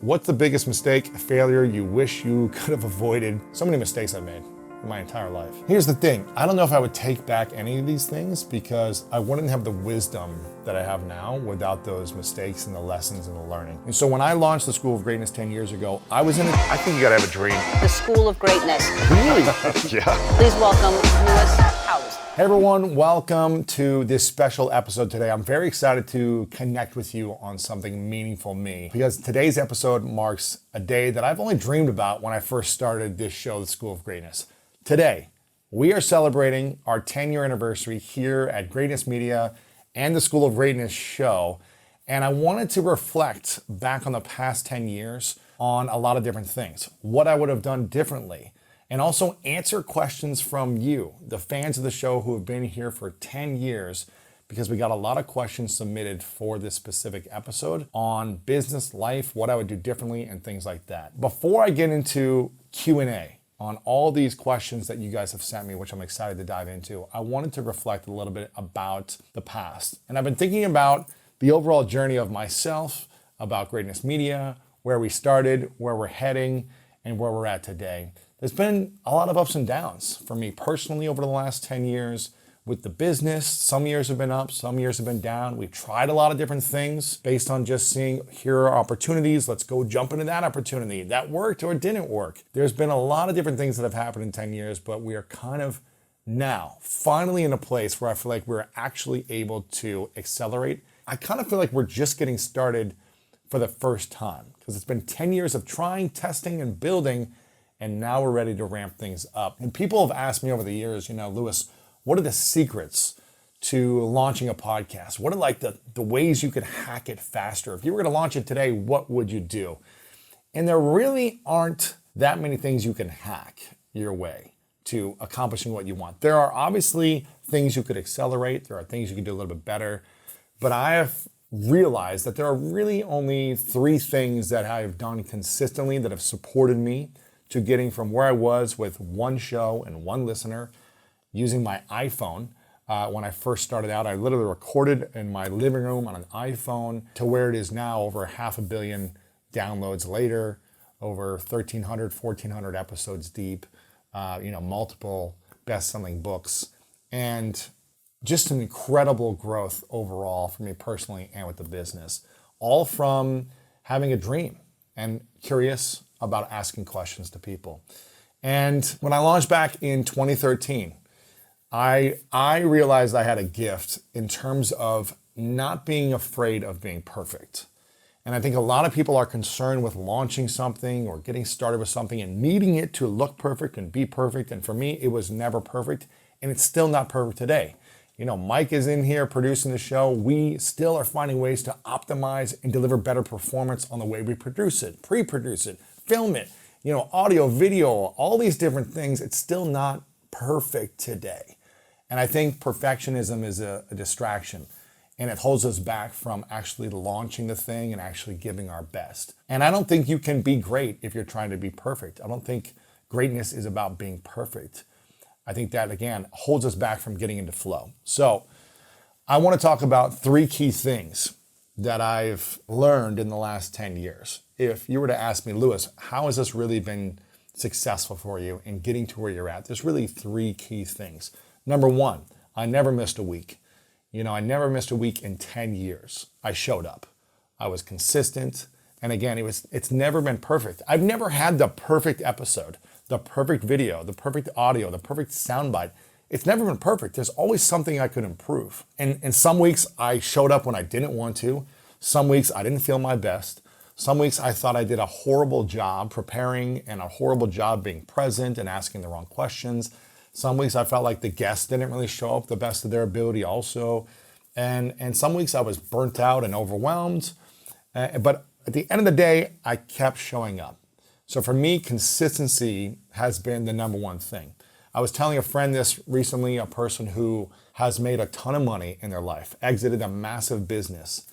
What's the biggest mistake, failure you wish you could have avoided? So many mistakes I've made in my entire life. Here's the thing, I don't know if I would take back any of these things because I wouldn't have the wisdom that I have now without those mistakes and the lessons and the learning. And so when I launched the School of Greatness 10 years ago, I think you gotta have a dream. The School of Greatness. Really? Yeah. Please welcome Lewis Howes. Hey everyone, welcome to this special episode today. I'm very excited to connect with you on something meaningful to me because today's episode marks a day that I've only dreamed about when I first started this show, the School of Greatness. Today, we are celebrating our 10-year anniversary here at Greatness Media and the School of Greatness show. And I wanted to reflect back on the past 10 years on a lot of different things, what I would have done differently, and also answer questions from you, the fans of the show who have been here for 10 years, because we got a lot of questions submitted for this specific episode on business, life, what I would do differently, and things like that. Before I get into Q&A, on all these questions that you guys have sent me, which I'm excited to dive into, I wanted to reflect a little bit about the past. And I've been thinking about the overall journey of myself, about Greatness Media, where we started, where we're heading, and where we're at today. There's been a lot of ups and downs for me personally over the last 10 years with the business. Some years have been up, some years have been down. We've tried a lot of different things based on just seeing, here are opportunities, let's go jump into that opportunity. That worked or it didn't work. There's been a lot of different things that have happened in 10 years, but we are kind of now finally in a place where I feel like we're actually able to accelerate. I kind of feel like we're just getting started for the first time because it's been 10 years of trying, testing, and building, and now we're ready to ramp things up. And people have asked me over the years, Lewis, what are the secrets to launching a podcast? What are like the ways you could hack it faster? If you were gonna launch it today, what would you do? And there really aren't that many things you can hack your way to accomplishing what you want. There are obviously things you could accelerate. There are things you can do a little bit better. But I have realized that there are really only 3 things that I have done consistently that have supported me to getting from where I was with one show and one listener using my iPhone. When I first started out, I literally recorded in my living room on an iPhone to where it is now, over 500 million downloads later, over 1,300, 1,400 episodes deep, multiple best-selling books, and just an incredible growth overall for me personally and with the business, all from having a dream and curious about asking questions to people. And when I launched back in 2013, I realized I had a gift in terms of not being afraid of being perfect. And I think a lot of people are concerned with launching something or getting started with something and needing it to look perfect and be perfect. And for me, it was never perfect, and it's still not perfect today. Mike is in here producing the show. We still are finding ways to optimize and deliver better performance on the way we produce it, pre-produce it, film it, audio, video, all these different things. It's still not perfect today. And I think perfectionism is a distraction, and it holds us back from actually launching the thing and actually giving our best. And I don't think you can be great if you're trying to be perfect. I don't think greatness is about being perfect. I think that, again, holds us back from getting into flow. So I want to talk about 3 key things that I've learned in the last 10 years. If you were to ask me, Lewis, how has this really been successful for you in getting to where you're at? There's really 3 key things. Number 1, I never missed a week. I never missed a week in 10 years. I showed up. I was consistent. And again, it's never been perfect. I've never had the perfect episode, the perfect video, the perfect audio, the perfect soundbite. It's never been perfect. There's always something I could improve. And some weeks I showed up when I didn't want to. Some weeks I didn't feel my best. Some weeks I thought I did a horrible job preparing and a horrible job being present and asking the wrong questions. Some weeks I felt like the guests didn't really show up the best of their ability also. And some weeks I was burnt out and overwhelmed. But at the end of the day, I kept showing up. So for me, consistency has been the number 1 thing. I was telling a friend this recently, a person who has made a ton of money in their life, exited a massive business.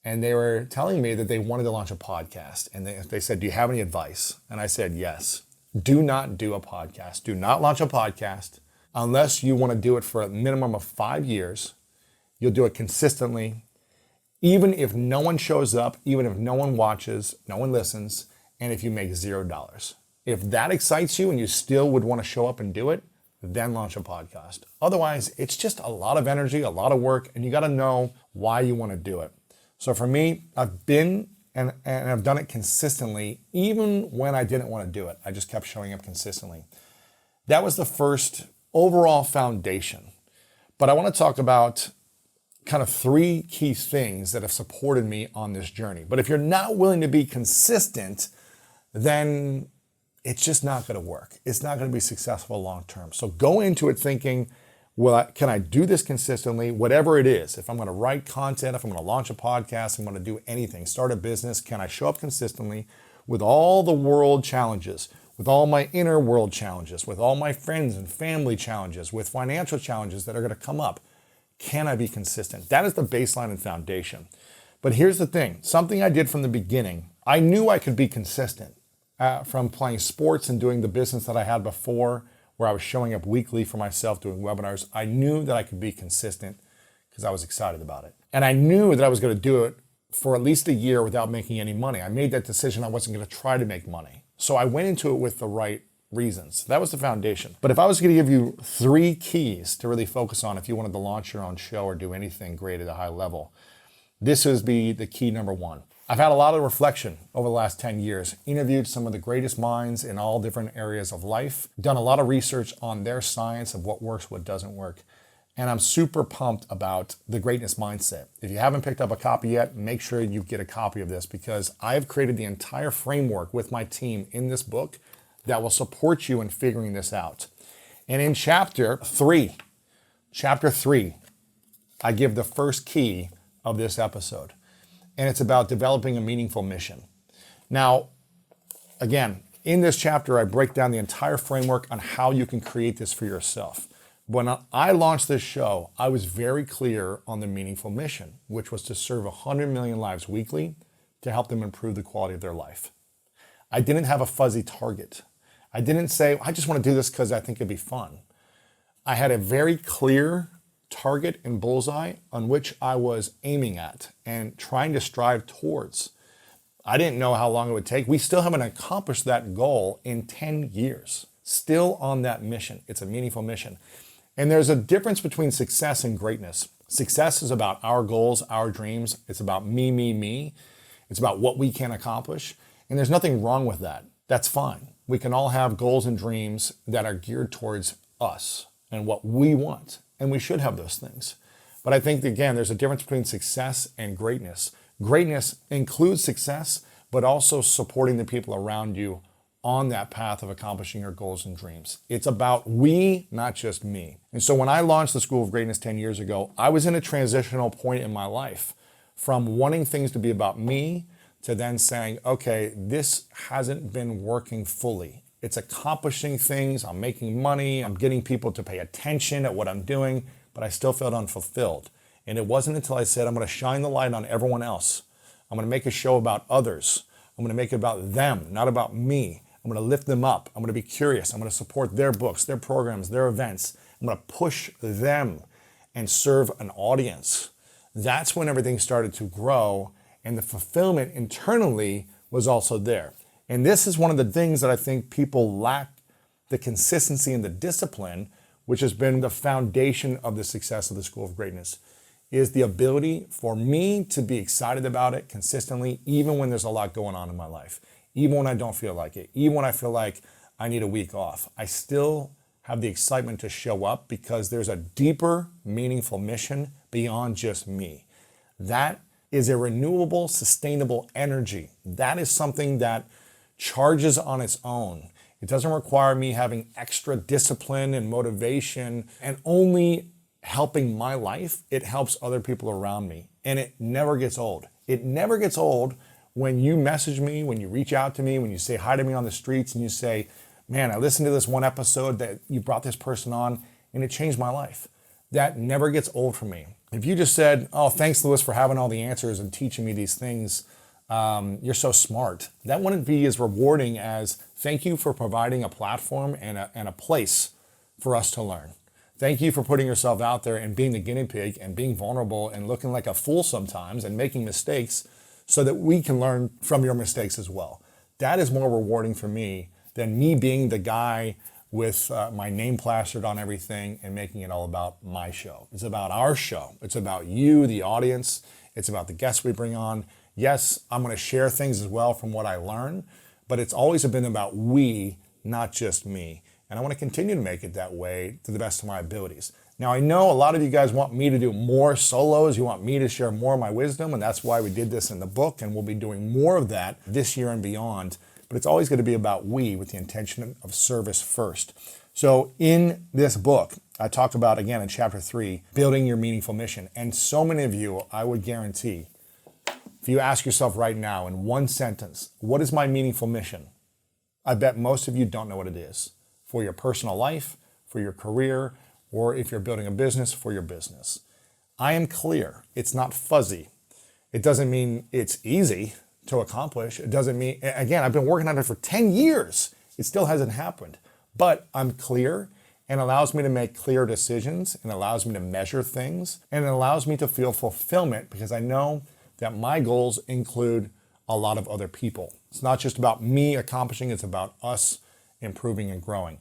And they were telling me that they wanted to launch a podcast. And they said, do you have any advice? And I said, yes. Do not do a podcast. Do not launch a podcast unless you want to do it for a minimum of 5 years. You'll do it consistently. even if no one shows up, even if no one watches, no one listens, and if you make $0. If that excites you and you still would want to show up and do it, then launch a podcast. Otherwise, it's just a lot of energy, a lot of work, and you got to know why you want to do it. So for me, I've been and I've done it consistently, even when I didn't want to do it. I just kept showing up consistently. That was the first overall foundation. But I want to talk about kind of 3 key things that have supported me on this journey. But if you're not willing to be consistent, then it's just not going to work. It's not going to be successful long term. So go into it thinking, well, can I do this consistently? Whatever it is, if I'm going to write content, if I'm going to launch a podcast, I'm going to do anything, start a business, can I show up consistently with all the world challenges, with all my inner world challenges, with all my friends and family challenges, with financial challenges that are going to come up? Can I be consistent? That is the baseline and foundation. But here's the thing, something I did from the beginning, I knew I could be consistent from playing sports and doing the business that I had before, where I was showing up weekly for myself doing webinars. I knew that I could be consistent because I was excited about it. And I knew that I was going to do it for at least a year without making any money. I made that decision. I wasn't going to try to make money. So I went into it with the right reasons. That was the foundation. But if I was going to give you 3 keys to really focus on if you wanted to launch your own show or do anything great at a high level, this would be the key number 1. I've had a lot of reflection over the last 10 years, interviewed some of the greatest minds in all different areas of life, done a lot of research on their science of what works, what doesn't work. And I'm super pumped about the greatness mindset. If you haven't picked up a copy yet, make sure you get a copy of this because I've created the entire framework with my team in this book that will support you in figuring this out. And in chapter 3, I give the first key of this episode. And it's about developing a meaningful mission. Now, again, in this chapter, I break down the entire framework on how you can create this for yourself. When I launched this show, I was very clear on the meaningful mission, which was to serve 100 million lives weekly to help them improve the quality of their life. I didn't have a fuzzy target. I didn't say, I just want to do this because I think it'd be fun. I had a very clear target and bullseye on which I was aiming at and trying to strive towards. I didn't know how long it would take. We still haven't accomplished that goal in 10 years. Still on that mission. It's a meaningful mission. And there's a difference between success and greatness. Success is about our goals, our dreams. It's about me, me, me. It's about what we can accomplish. And there's nothing wrong with that. That's fine. We can all have goals and dreams that are geared towards us and what we want. And we should have those things. But I think, again, there's a difference between success and greatness. Greatness includes success, but also supporting the people around you on that path of accomplishing your goals and dreams. It's about we, not just me. And so when I launched the School of Greatness 10 years ago, I was in a transitional point in my life from wanting things to be about me to then saying, okay, this hasn't been working fully. It's accomplishing things, I'm making money, I'm getting people to pay attention at what I'm doing, but I still felt unfulfilled. And it wasn't until I said, I'm going to shine the light on everyone else. I'm going to make a show about others. I'm going to make it about them, not about me. I'm going to lift them up. I'm going to be curious. I'm going to support their books, their programs, their events. I'm going to push them and serve an audience. That's when everything started to grow, and the fulfillment internally was also there. And this is one of the things that I think people lack, the consistency and the discipline, which has been the foundation of the success of the School of Greatness, is the ability for me to be excited about it consistently, even when there's a lot going on in my life, even when I don't feel like it, even when I feel like I need a week off. I still have the excitement to show up because there's a deeper, meaningful mission beyond just me. That is a renewable, sustainable energy. That is something that charges on its own. It doesn't require me having extra discipline and motivation and only helping my life. It helps other people around me. And it never gets old. It never gets old when you message me, when you reach out to me, when you say hi to me on the streets and you say, man, I listened to this one episode that you brought this person on and it changed my life. That never gets old for me. If you just said, oh, thanks, Louis, for having all the answers and teaching me these things, you're so smart. That wouldn't be as rewarding as thank you for providing a platform and a place for us to learn. Thank you for putting yourself out there and being the guinea pig and being vulnerable and looking like a fool sometimes and making mistakes so that we can learn from your mistakes as well. That is more rewarding for me than me being the guy with my name plastered on everything and making it all about my show. It's about our show. It's about you, the audience. It's about the guests we bring on. Yes, I'm going to share things as well from what I learn, but it's always been about we, not just me. And I want to continue to make it that way to the best of my abilities. Now, I know a lot of you guys want me to do more solos. You want me to share more of my wisdom, and that's why we did this in the book, and we'll be doing more of that this year and beyond. But it's always going to be about we with the intention of service first. So in this book, I talk about, again, in chapter 3, building your meaningful mission. And so many of you, I would guarantee, if you ask yourself right now in one sentence, what is my meaningful mission? I bet most of you don't know what it is. For your personal life, for your career, or if you're building a business, for your business. I am clear. It's not fuzzy. It doesn't mean it's easy to accomplish. It doesn't mean, again, I've been working on it for 10 years. It still hasn't happened. But I'm clear and allows me to make clear decisions and allows me to measure things and it allows me to feel fulfillment because I know that my goals include a lot of other people. It's not just about me accomplishing, it's about us improving and growing.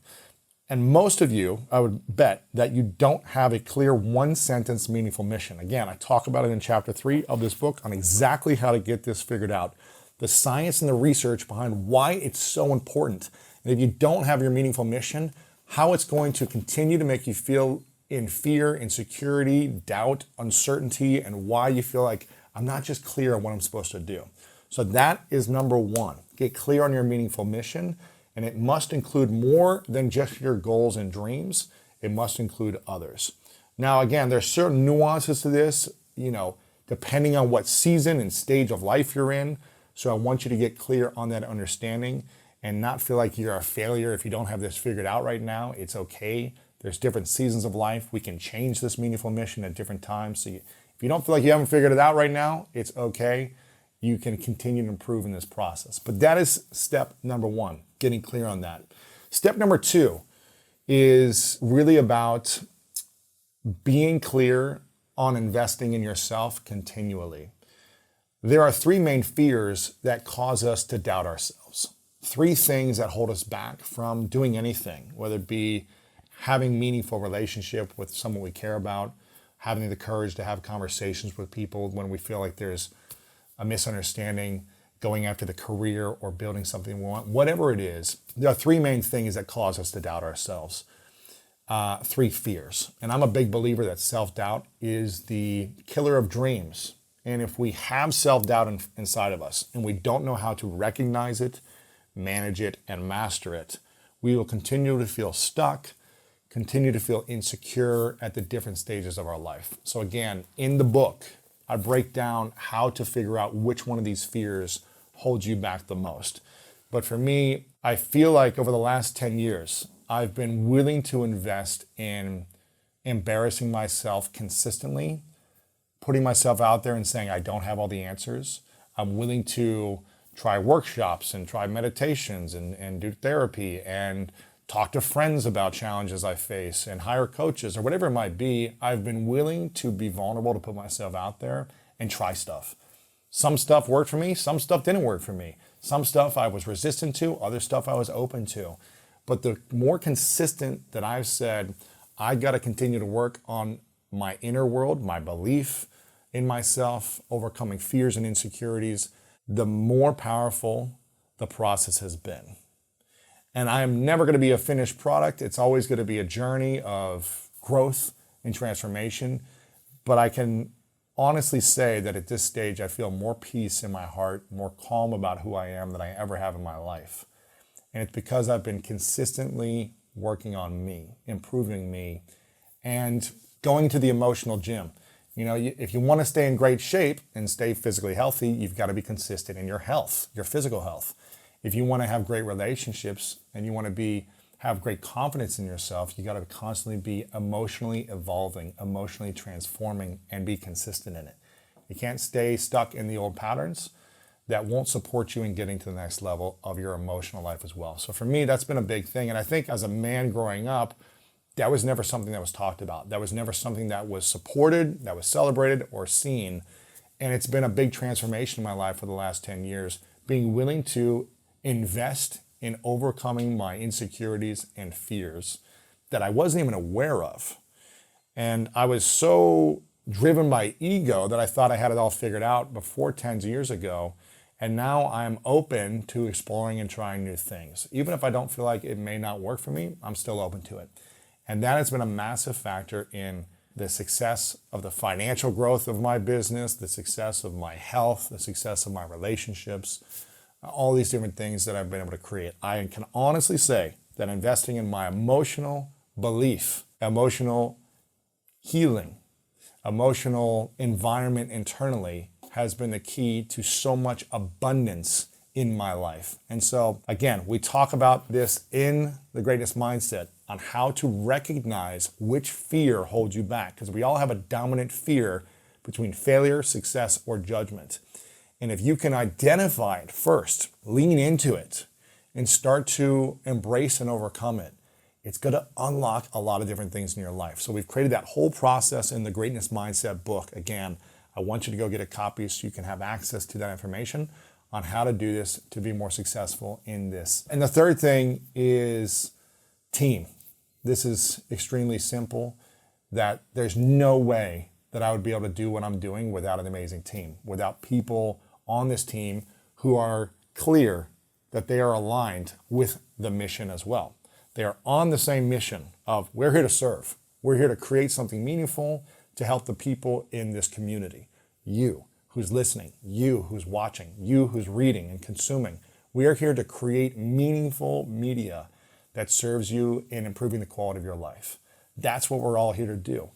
And most of you, I would bet that you don't have a clear one-sentence meaningful mission. Again, I talk about it in chapter 3 of this book on exactly how to get this figured out. The science and the research behind why it's so important. And if you don't have your meaningful mission, how it's going to continue to make you feel in fear, insecurity, doubt, uncertainty, and why you feel like I'm not just clear on what I'm supposed to do. So that is number 1. Get clear on your meaningful mission. And it must include more than just your goals and dreams. It must include others. Now, again, there's certain nuances to this, depending on what season and stage of life you're in. So I want you to get clear on that understanding and not feel like you're a failure if you don't have this figured out right now. It's okay. There's different seasons of life. We can change this meaningful mission at different times. So if you don't feel like you haven't figured it out right now, it's okay. You can continue to improve in this process. But that is step number 1, getting clear on that. Step number 2 is really about being clear on investing in yourself continually. There are 3 main fears that cause us to doubt ourselves. 3 things that hold us back from doing anything, whether it be having meaningful relationship with someone we care about, having the courage to have conversations with people when we feel like there's a misunderstanding, going after the career or building something we want, whatever it is, there are 3 main things that cause us to doubt ourselves. 3 fears. And I'm a big believer that self-doubt is the killer of dreams. And if we have self-doubt inside of us and we don't know how to recognize it, manage it, and master it, we will continue to feel stuck, continue to feel insecure at the different stages of our life. So again, in the book, I break down how to figure out which one of these fears holds you back the most. But for me, I feel like over the last 10 years, I've been willing to invest in embarrassing myself consistently, putting myself out there and saying I don't have all the answers. I'm willing to try workshops and try meditations and do therapy and talk to friends about challenges I face and hire coaches or whatever it might be. I've been willing to be vulnerable, to put myself out there and try stuff. Some stuff worked for me, some stuff didn't work for me. Some stuff I was resistant to, other stuff I was open to. But the more consistent that I've said, I got to continue to work on my inner world, my belief in myself, overcoming fears and insecurities, the more powerful the process has been. And I am never going to be a finished product. It's always going to be a journey of growth and transformation. But I can honestly say that at this stage, I feel more peace in my heart, more calm about who I am than I ever have in my life. And it's because I've been consistently working on me, improving me, and going to the emotional gym. If you want to stay in great shape and stay physically healthy, you've got to be consistent in your health, your physical health. If you want to have great relationships and you want to have great confidence in yourself, you got to constantly be emotionally evolving, emotionally transforming, and be consistent in it. You can't stay stuck in the old patterns that won't support you in getting to the next level of your emotional life as well. So for me, that's been a big thing. And I think as a man growing up, that was never something that was talked about. That was never something that was supported, that was celebrated or seen. And it's been a big transformation in my life for the last 10 years, being willing to invest in overcoming my insecurities and fears that I wasn't even aware of. And I was so driven by ego that I thought I had it all figured out before 10 years ago. And now I'm open to exploring and trying new things. Even if I don't feel like it may not work for me, I'm still open to it. And that has been a massive factor in the success of the financial growth of my business, the success of my health, the success of my relationships, all these different things that I've been able to create. I can honestly say that investing in my emotional belief, emotional healing, emotional environment internally has been the key to so much abundance in my life. And so again, we talk about this in the Greatness Mindset on how to recognize which fear holds you back, because we all have a dominant fear between failure, success, or judgment. And if you can identify it first, lean into it, and start to embrace and overcome it, it's going to unlock a lot of different things in your life. So we've created that whole process in the Greatness Mindset book. Again, I want you to go get a copy so you can have access to that information on how to do this to be more successful in this. And the third thing is team. This is extremely simple, that there's no way that I would be able to do what I'm doing without an amazing team, without people on this team who are clear that they are aligned with the mission as well. They are on the same mission of we're here to serve. We're here to create something meaningful to help the people in this community. You who's listening, you who's watching, you who's reading and consuming. We are here to create meaningful media that serves you in improving the quality of your life. That's what we're all here to do.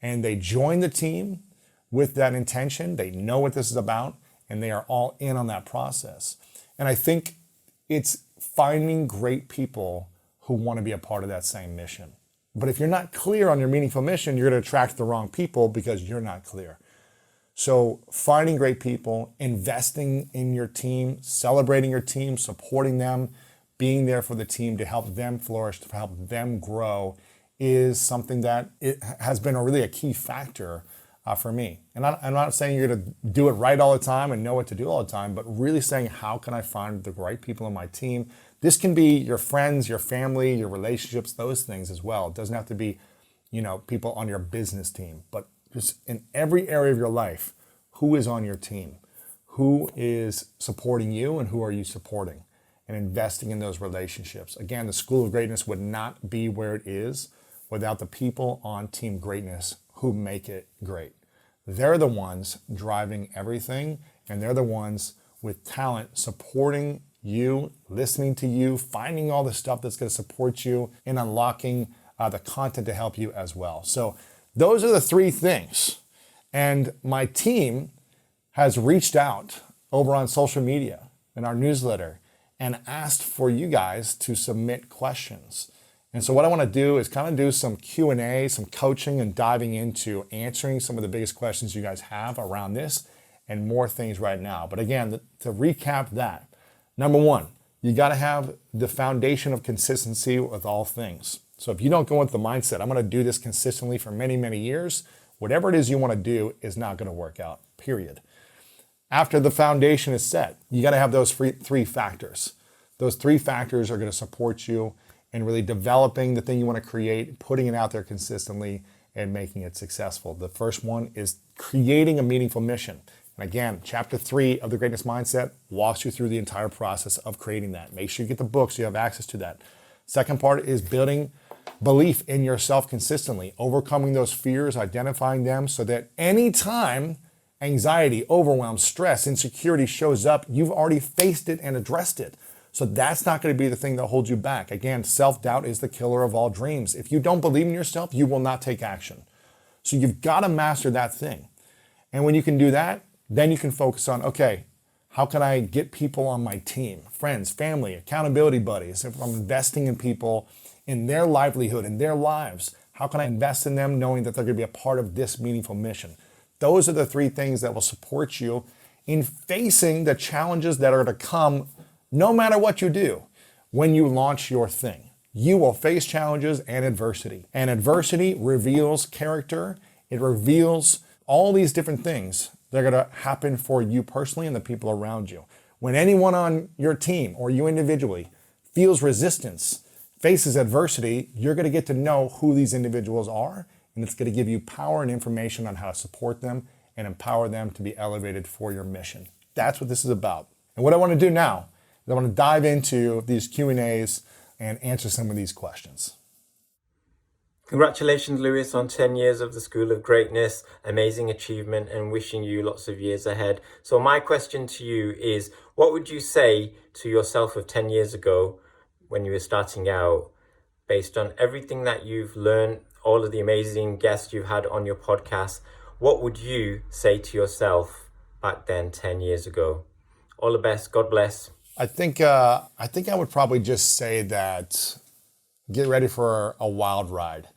And they join the team with that intention. They know what this is about, and they are all in on that process. And I think it's finding great people who want to be a part of that same mission. But if you're not clear on your meaningful mission, you're going to attract the wrong people because you're not clear. So finding great people, investing in your team, celebrating your team, supporting them, being there for the team to help them flourish, to help them grow is something that it has been really a key factor for me. And I'm not saying you're going to do it right all the time and know what to do all the time, but really saying, how can I find the right people on my team? This can be your friends, your family, your relationships, those things as well. It doesn't have to be, people on your business team, but just in every area of your life, who is on your team? Who is supporting you and who are you supporting? And investing in those relationships. Again, the School of Greatness would not be where it is without the people on Team Greatness who make it great. They're the ones driving everything, and they're the ones with talent supporting you, listening to you, finding all the stuff that's going to support you, and unlocking the content to help you as well. So those are the three things. And my team has reached out over on social media in our newsletter and asked for you guys to submit questions. And so what I want to do is kind of do some Q&A, some coaching, and diving into answering some of the biggest questions you guys have around this and more things right now. But again, to recap that, number one, you got to have the foundation of consistency with all things. So if you don't go into the mindset, I'm going to do this consistently for many, many years, whatever it is you want to do is not going to work out, period. After the foundation is set, you got to have those three factors. Those three factors are going to support you in really developing the thing you want to create, putting it out there consistently, and making it successful. The first one is creating a meaningful mission. And again, chapter 3 of the Greatness Mindset walks you through the entire process of creating that. Make sure you get the book so you have access to that. Second part is building belief in yourself consistently, overcoming those fears, identifying them so that anytime anxiety, overwhelm, stress, insecurity shows up, you've already faced it and addressed it. So that's not going to be the thing that holds you back. Again, self-doubt is the killer of all dreams. If you don't believe in yourself, you will not take action. So you've got to master that thing. And when you can do that, then you can focus on, okay, how can I get people on my team, friends, family, accountability buddies? If I'm investing in people, in their livelihood, in their lives, how can I invest in them knowing that they're going to be a part of this meaningful mission? Those are the three things that will support you in facing the challenges that are to come no matter what you do when you launch your thing. You will face challenges and adversity. And adversity reveals character. It reveals all these different things that are going to happen for you personally and the people around you. When anyone on your team or you individually feels resistance, faces adversity, you're going to get to know who these individuals are, and it's going to give you power and information on how to support them and empower them to be elevated for your mission. That's what this is about. And what I want to do now is I want to dive into these Q&As and answer some of these questions. Congratulations, Lewis, on 10 years of the School of Greatness. Amazing achievement, and wishing you lots of years ahead. So my question to you is, what would you say to yourself of 10 years ago when you were starting out, based on everything that you've learned, all of the amazing guests you've had on your podcast? What would you say to yourself back then, 10 years ago? All the best. God bless. I think I would probably just say that get ready for a wild ride.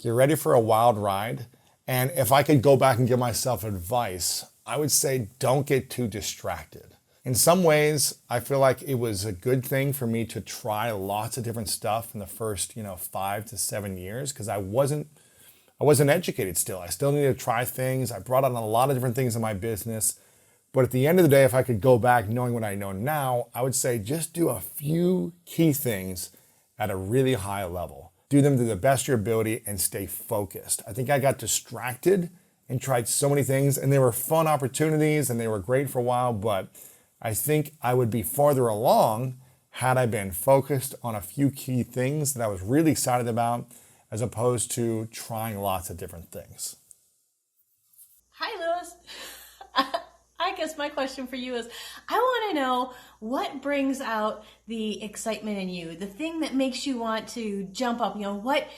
Get ready for a wild ride. And if I could go back and give myself advice, I would say don't get too distracted. In some ways, I feel like it was a good thing for me to try lots of different stuff in the first, 5 to 7 years, because I wasn't educated still. I still needed to try things. I brought on a lot of different things in my business. But at the end of the day, if I could go back knowing what I know now, I would say just do a few key things at a really high level. Do them to the best of your ability and stay focused. I think I got distracted and tried so many things, and they were fun opportunities and they were great for a while, but I think I would be farther along had I been focused on a few key things that I was really excited about, as opposed to trying lots of different things. Hi, Lewis. I guess my question for you is, I want to know what brings out the excitement in you, the thing that makes you want to jump up. What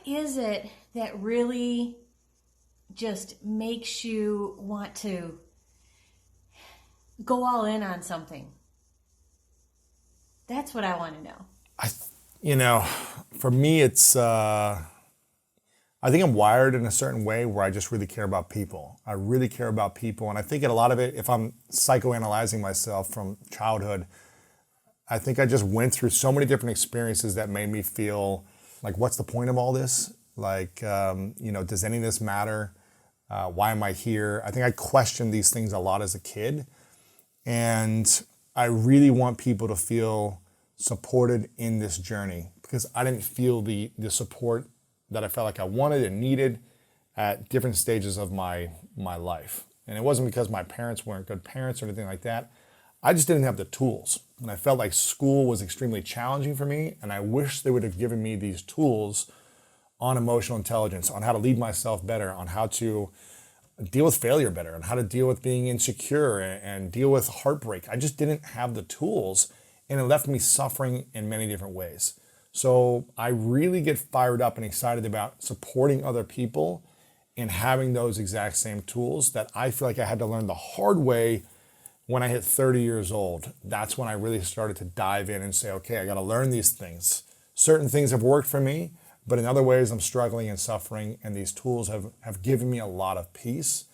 is it that really just makes you want to go all in on something? That's what I want to know. For me, it's, I think I'm wired in a certain way where I just really care about people. I really care about people. And I think a lot of it, if I'm psychoanalyzing myself from childhood, I think I just went through so many different experiences that made me feel like, what's the point of all this? Like, does any of this matter? Why am I here? I think I questioned these things a lot as a kid. And I really want people to feel supported in this journey, because I didn't feel the support that I felt like I wanted and needed at different stages of my life. And it wasn't because my parents weren't good parents or anything like that. I just didn't have the tools. And I felt like school was extremely challenging for me. And I wish they would have given me these tools on emotional intelligence, on how to lead myself better, on how to deal with failure better, on how to deal with being insecure and deal with heartbreak. I just didn't have the tools, and it left me suffering in many different ways. So I really get fired up and excited about supporting other people and having those exact same tools that I feel like I had to learn the hard way when I hit 30 years old. That's when I really started to dive in and say, okay, I got to learn these things. Certain things have worked for me, but in other ways I'm struggling and suffering, and these tools have given me a lot of peace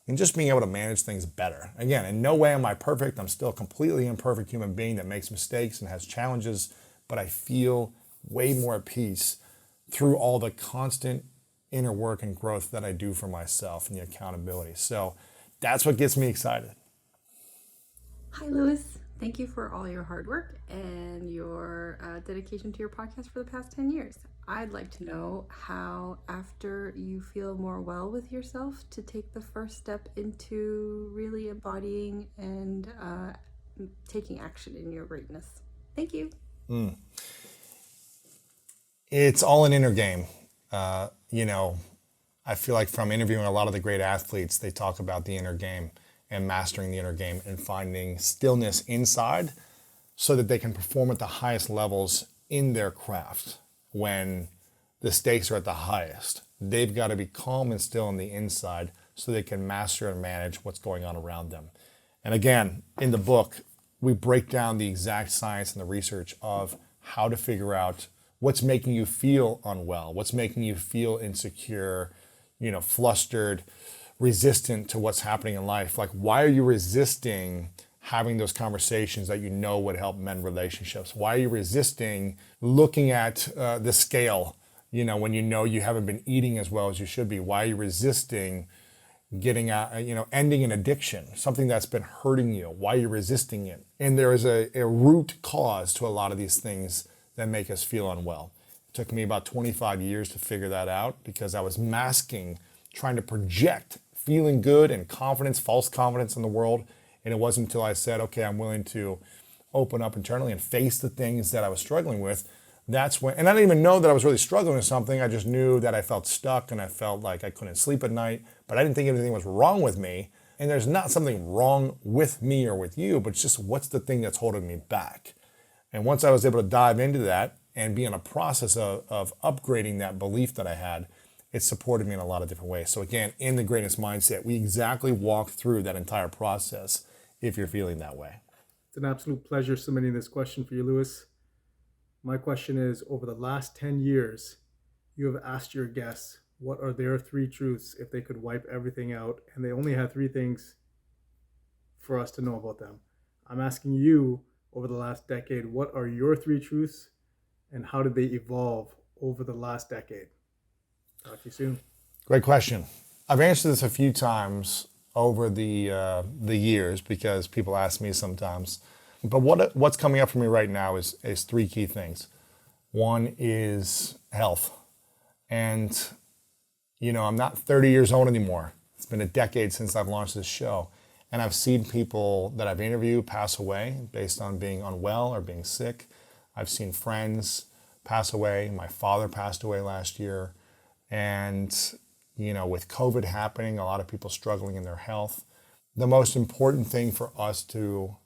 and just being able to manage things better. Again, in no way am I perfect. I'm still a completely imperfect human being that makes mistakes and has challenges, but I feel way more at peace through all the constant inner work and growth that I do for myself and the accountability. So that's what gets me excited. Hi, Lewis. Thank you for all your hard work and your dedication to your podcast for the past 10 years. I'd like to know how, after you feel more well with yourself, to take the first step into really embodying and taking action in your greatness. Thank you. It's all an inner game. I feel like from interviewing a lot of the great athletes, they talk about the inner game and mastering the inner game and finding stillness inside so that they can perform at the highest levels in their craft. When the stakes are at the highest, they've got to be calm and still on the inside so they can master and manage what's going on around them. And again, in the book, we break down the exact science and the research of how to figure out what's making you feel unwell, what's making you feel insecure, flustered, resistant to what's happening in life. Like, why are you resisting having those conversations that you know would help mend relationships? Why are you resisting looking at the scale, when you know you haven't been eating as well as you should be? Why are you resisting getting out, ending an addiction, something that's been hurting you? Why are you resisting it? And there is a root cause to a lot of these things that make us feel unwell. It took me about 25 years to figure that out because I was masking, trying to project feeling good and confidence, false confidence in the world. And it wasn't until I said, okay, I'm willing to open up internally and face the things that I was struggling with. That's when, and I didn't even know that I was really struggling with something. I just knew that I felt stuck and I felt like I couldn't sleep at night, but I didn't think anything was wrong with me. And there's not something wrong with me or with you, but it's just what's the thing that's holding me back? And once I was able to dive into that and be in a process of upgrading that belief that I had, it supported me in a lot of different ways. So again, in the Greatness Mindset, we exactly walk through that entire process if you're feeling that way. It's an absolute pleasure submitting this question for you, Lewis. My question is, over the last 10 years, you have asked your guests, what are their 3 truths if they could wipe everything out and they only had 3 things for us to know about them? I'm asking you, over the last decade, what are your 3 truths and how did they evolve over the last decade? Talk to you soon. Great question. I've answered this a few times over the years because people ask me sometimes. But what's coming up for me right now is 3 key things. One is health. And, I'm not 30 years old anymore. It's been a decade since I've launched this show. And I've seen people that I've interviewed pass away based on being unwell or being sick. I've seen friends pass away. My father passed away last year. And, with COVID happening, a lot of people struggling in their health. The most important thing for us to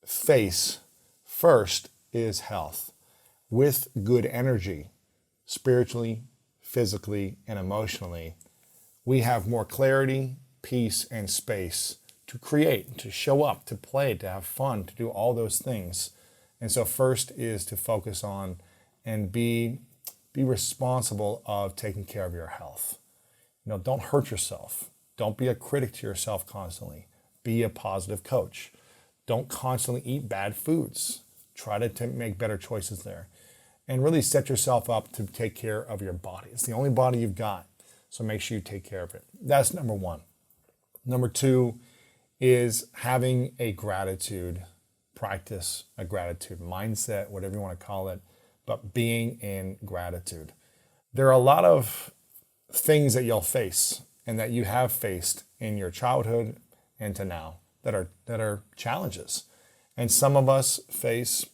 face first is health. With good energy, spiritually, physically, and emotionally, we have more clarity, peace, and space to create, to show up, to play, to have fun, to do all those things. And so first is to focus on and be responsible of taking care of your health. Don't hurt yourself. Don't be a critic to yourself constantly. Be a positive coach. Don't constantly eat bad foods. Try to make better choices there. And really set yourself up to take care of your body. It's the only body you've got, so make sure you take care of it. That's number 1. Number 2 is having a gratitude practice, a gratitude mindset, whatever you want to call it, but being in gratitude. There are a lot of things that you'll face and that you have faced in your childhood and to now that are challenges. And some of us face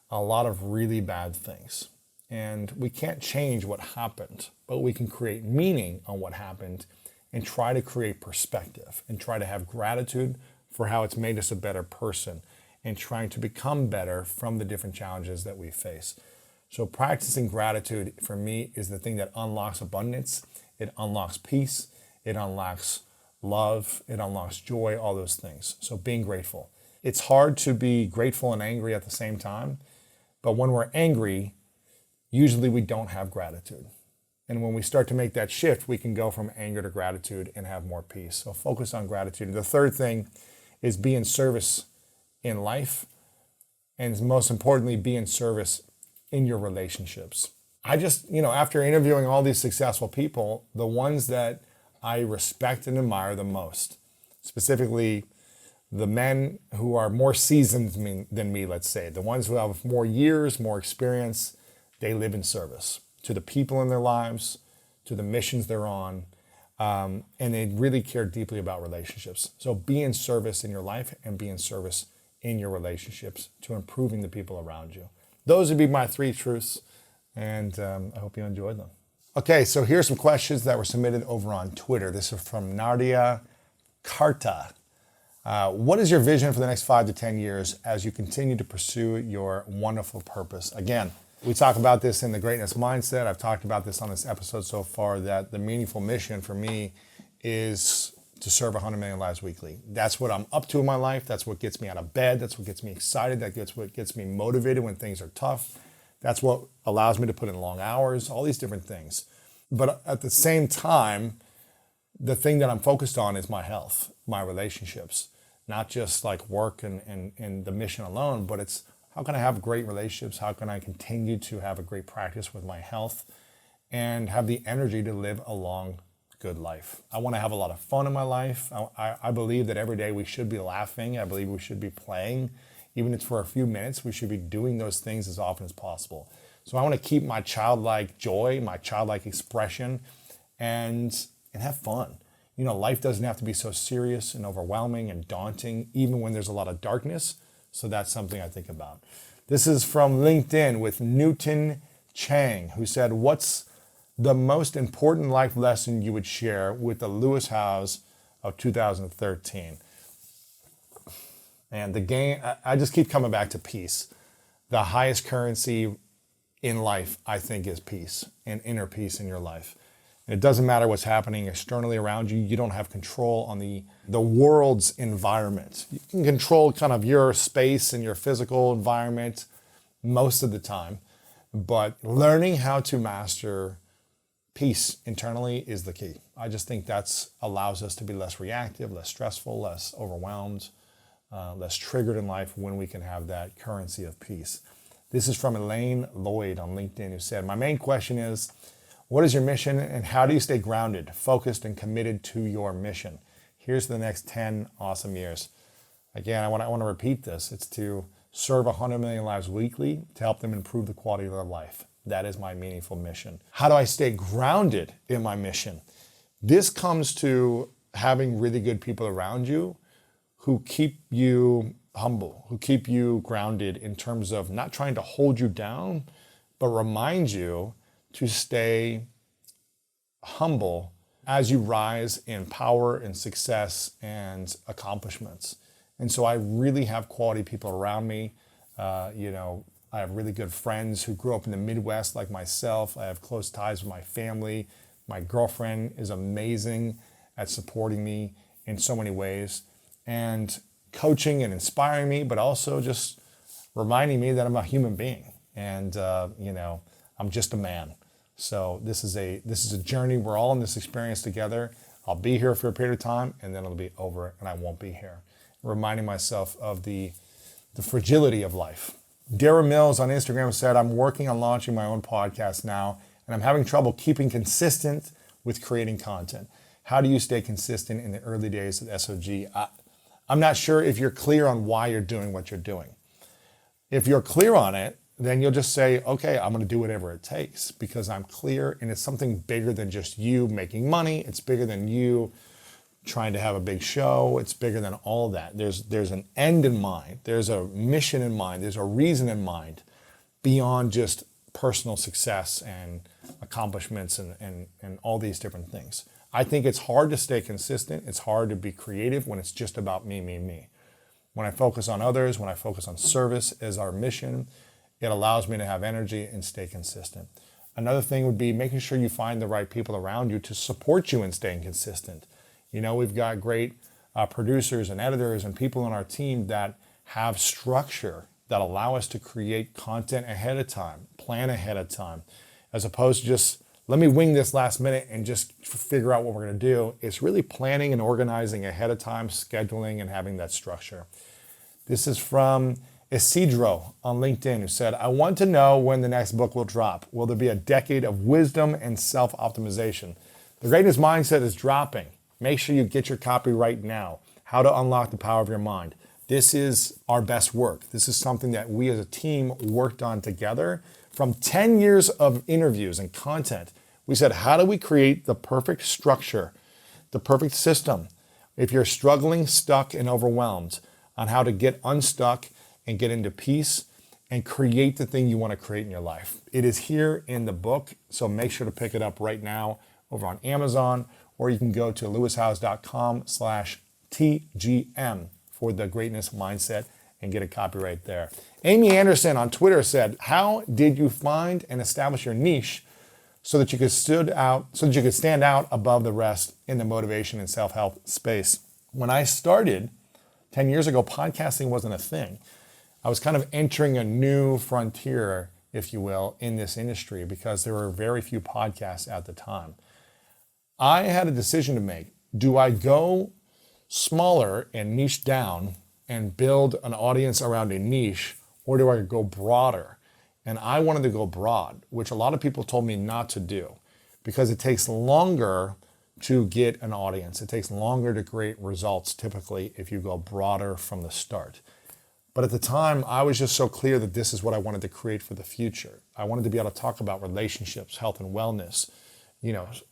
a lot of really bad things. And we can't change what happened, but we can create meaning on what happened and try to create perspective and try to have gratitude for how it's made us a better person and trying to become better from the different challenges that we face. So practicing gratitude for me is the thing that unlocks abundance. It unlocks peace. It unlocks love. It unlocks joy, all those things. So being grateful. It's hard to be grateful and angry at the same time, but when we're angry, usually we don't have gratitude. And when we start to make that shift, we can go from anger to gratitude and have more peace. So focus on gratitude. The third thing is be in service in life, and most importantly, be in service in your relationships. I just, after interviewing all these successful people, the ones that I respect and admire the most, specifically the men who are more seasoned than me, let's say, the ones who have more years, more experience, they live in service to the people in their lives, to the missions they're on, and they really care deeply about relationships. So be in service in your life and be in service in your relationships to improving the people around you. Those would be my 3 truths, and I hope you enjoyed them. Okay, so here's some questions that were submitted over on Twitter. This is from Nardia Karta. What is your vision for the next 5 to 10 years as you continue to pursue your wonderful purpose? Again, we talk about this in the Greatness Mindset. I've talked about this on this episode so far, that the meaningful mission for me is to serve 100 million lives weekly. That's what I'm up to in my life. That's what gets me out of bed. That's what gets me excited. That's what gets me motivated when things are tough. That's what allows me to put in long hours, all these different things. But at the same time, the thing that I'm focused on is my health, my relationships. not just like work and the mission alone, but it's how can I have great relationships? How can I continue to have a great practice with my health and have the energy to live a long, good life? I want to have a lot of fun in my life. I believe that every day we should be laughing. I believe we should be playing. Even if it's for a few minutes, we should be doing those things as often as possible. So I want to keep my childlike joy, my childlike expression, and have fun. You know, life doesn't have to be so serious and overwhelming and daunting, even when there's a lot of darkness. So that's something I think about. This is from LinkedIn with Newton Chang, who said, what's the most important life lesson you would share with the Lewis Howes of 2013? And the game, I just keep coming back to peace. The highest currency in life, I think, is peace and inner peace in your life. It doesn't matter what's happening externally around you. You don't have control on the world's environment. You can control kind of your space and your physical environment most of the time, but learning how to master peace internally is the key. I just think that's allows us to be less reactive, less stressful, less overwhelmed, less triggered in life when we can have that currency of peace. This is from Elaine Lloyd on LinkedIn, who said, my main question is, what is your mission and how do you stay grounded, focused, and committed to your mission? Here's the next 10 awesome years. Again, I want to repeat this. It's to serve 100 million lives weekly to help them improve the quality of their life. That is my meaningful mission. How do I stay grounded in my mission? This comes to having really good people around you who keep you humble, who keep you grounded in terms of not trying to hold you down, but remind you to stay humble as you rise in power and success and accomplishments. And so I really have quality people around me. I have really good friends who grew up in the Midwest like myself. I have close ties with my family. My girlfriend is amazing at supporting me in so many ways and coaching and inspiring me, but also just reminding me that I'm a human being and, I'm just a man. So this is a journey. We're all in this experience together. I'll be here for a period of time and then it'll be over and I won't be here. Reminding myself of the fragility of life. Dara Mills on Instagram said, I'm working on launching my own podcast now and I'm having trouble keeping consistent with creating content. How do you stay consistent in the early days of SOG? I'm not sure if you're clear on why you're doing what you're doing. If you're clear on it, then you'll just say, okay, I'm going to do whatever it takes because I'm clear and it's something bigger than just you making money. It's bigger than you trying to have a big show. It's bigger than all that. There's an end in mind. There's a mission in mind. There's a reason in mind beyond just personal success and accomplishments and all these different things. I think it's hard to stay consistent. It's hard to be creative when it's just about me, me, me. When I focus on others, when I focus on service as our mission, it allows me to have energy and stay consistent. Another thing would be making sure you find the right people around you to support you in staying consistent. You know, we've got great producers and editors and people on our team that have structure that allow us to create content ahead of time, plan ahead of time, as opposed to just, let me wing this last minute and just figure out what we're going to do. It's really planning and organizing ahead of time, scheduling and having that structure. This is from Isidro on LinkedIn, who said, I want to know when the next book will drop. Will there be a decade of wisdom and self-optimization? The Greatness Mindset is dropping. Make sure you get your copy right now. How to Unlock the Power of Your Mind. This is our best work. This is something that we as a team worked on together. From 10 years of interviews and content, we said, how do we create the perfect structure, the perfect system? If you're struggling, stuck, and overwhelmed, on how to get unstuck and get into peace and create the thing you want to create in your life. It is here in the book, so make sure to pick it up right now over on Amazon, or you can go to lewishowes.com/TGM for the Greatness Mindset and get a copy right there. Amy Anderson on Twitter said, how did you find and establish your niche so that you could stand out above the rest in the motivation and self-help space? When I started 10 years ago, podcasting wasn't a thing. I was kind of entering a new frontier, if you will, in this industry because there were very few podcasts at the time. I had a decision to make. Do I go smaller and niche down and build an audience around a niche, or do I go broader? And I wanted to go broad, which a lot of people told me not to do because it takes longer to get an audience. It takes longer to create results typically if you go broader from the start. But at the time, I was just so clear that this is what I wanted to create for the future. I wanted to be able to talk about relationships, health and wellness,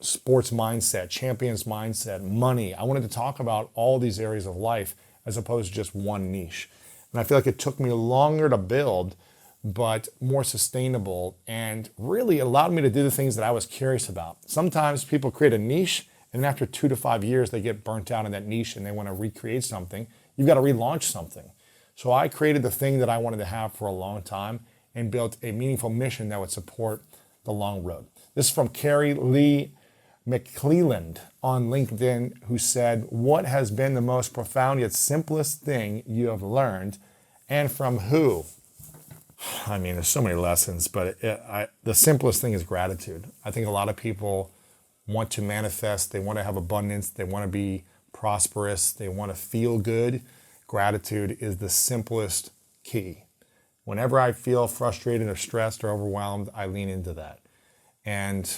sports mindset, champions mindset, money. I wanted to talk about all these areas of life as opposed to just one niche. And I feel like it took me longer to build, but more sustainable, and really allowed me to do the things that I was curious about. Sometimes people create a niche, and after 2 to 5 years, they get burnt out in that niche and they want to recreate something. You've got to relaunch something. So I created the thing that I wanted to have for a long time and built a meaningful mission that would support the long road. This is from Carrie Lee McClelland on LinkedIn, who said, what has been the most profound yet simplest thing you have learned, and from who? I mean, there's so many lessons, but the simplest thing is gratitude. I think a lot of people want to manifest, they want to have abundance, they want to be prosperous, they want to feel good. Gratitude is the simplest key. Whenever I feel frustrated or stressed or overwhelmed, I lean into that. And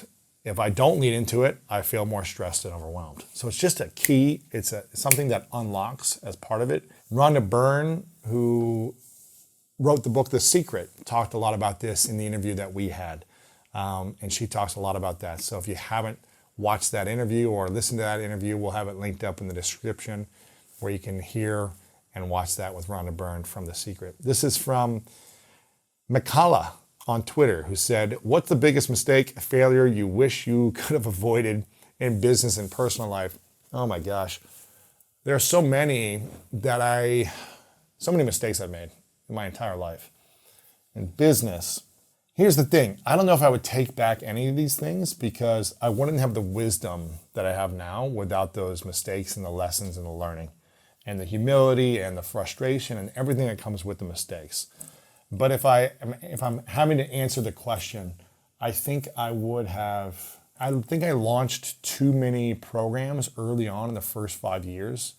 if I don't lean into it, I feel more stressed and overwhelmed. So it's just a key. It's something that unlocks as part of it. Rhonda Byrne, who wrote the book The Secret, talked a lot about this in the interview that we had. And she talks a lot about that. So if you haven't watched that interview or listened to that interview, we'll have it linked up in the description where you can hear and watch that with Rhonda Byrne from The Secret. This is from Makala on Twitter, who said, what's the biggest mistake, failure you wish you could have avoided in business and personal life? Oh my gosh. There are so many mistakes I've made in my entire life. In business, here's the thing. I don't know if I would take back any of these things because I wouldn't have the wisdom that I have now without those mistakes and the lessons and the learning and the humility and the frustration and everything that comes with the mistakes. But if I'm having to answer the question, I think I launched too many programs early on in the first 5 years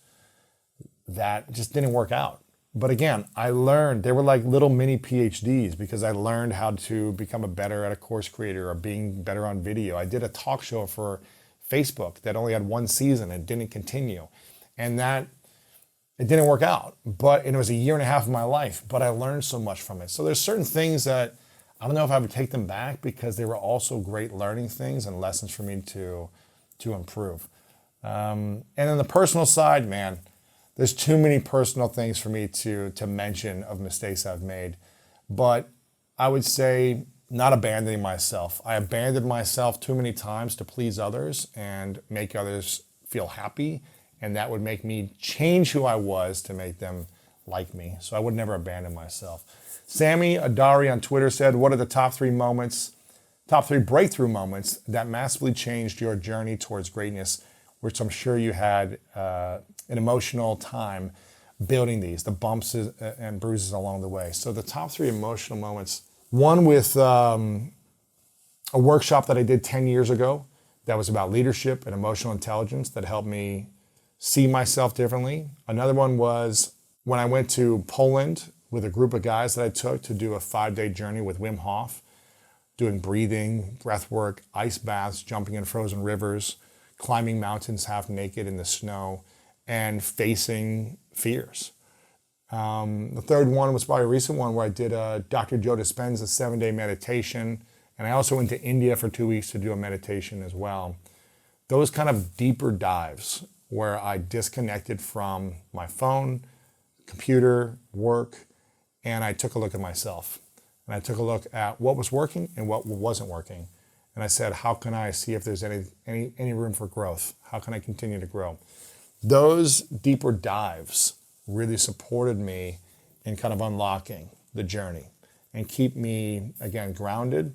that just didn't work out. But again, I learned, they were like little mini PhDs because I learned how to become a course creator or being better on video. I did a talk show for Facebook that only had 1 season and didn't continue. And it didn't work out, and it was a year and a half of my life, but I learned so much from it. So there's certain things that I don't know if I would take them back because they were also great learning things and lessons for me to improve. And on the personal side, man, there's too many personal things for me to mention of mistakes I've made. But I would say not abandoning myself. I abandoned myself too many times to please others and make others feel happy. And that would make me change who I was to make them like me. So I would never abandon myself. Sammy Adari on Twitter said, what are the top three breakthrough moments that massively changed your journey towards greatness, which I'm sure you had an emotional time building these, the bumps and bruises along the way. So the top 3 emotional moments, one with a workshop that I did 10 years ago that was about leadership and emotional intelligence that helped me see myself differently. Another one was when I went to Poland with a group of guys that I took to do a 5-day journey with Wim Hof, doing breathing, breath work, ice baths, jumping in frozen rivers, climbing mountains half naked in the snow, and facing fears. The third one was probably a recent one where I did Dr. Joe Dispenza's 7-day meditation, and I also went to India for 2 weeks to do a meditation as well. Those kind of deeper dives where I disconnected from my phone, computer, work, and I took a look at myself. And I took a look at what was working and what wasn't working. And I said, how can I see if there's any room for growth? How can I continue to grow? Those deeper dives really supported me in kind of unlocking the journey and keep me, again, grounded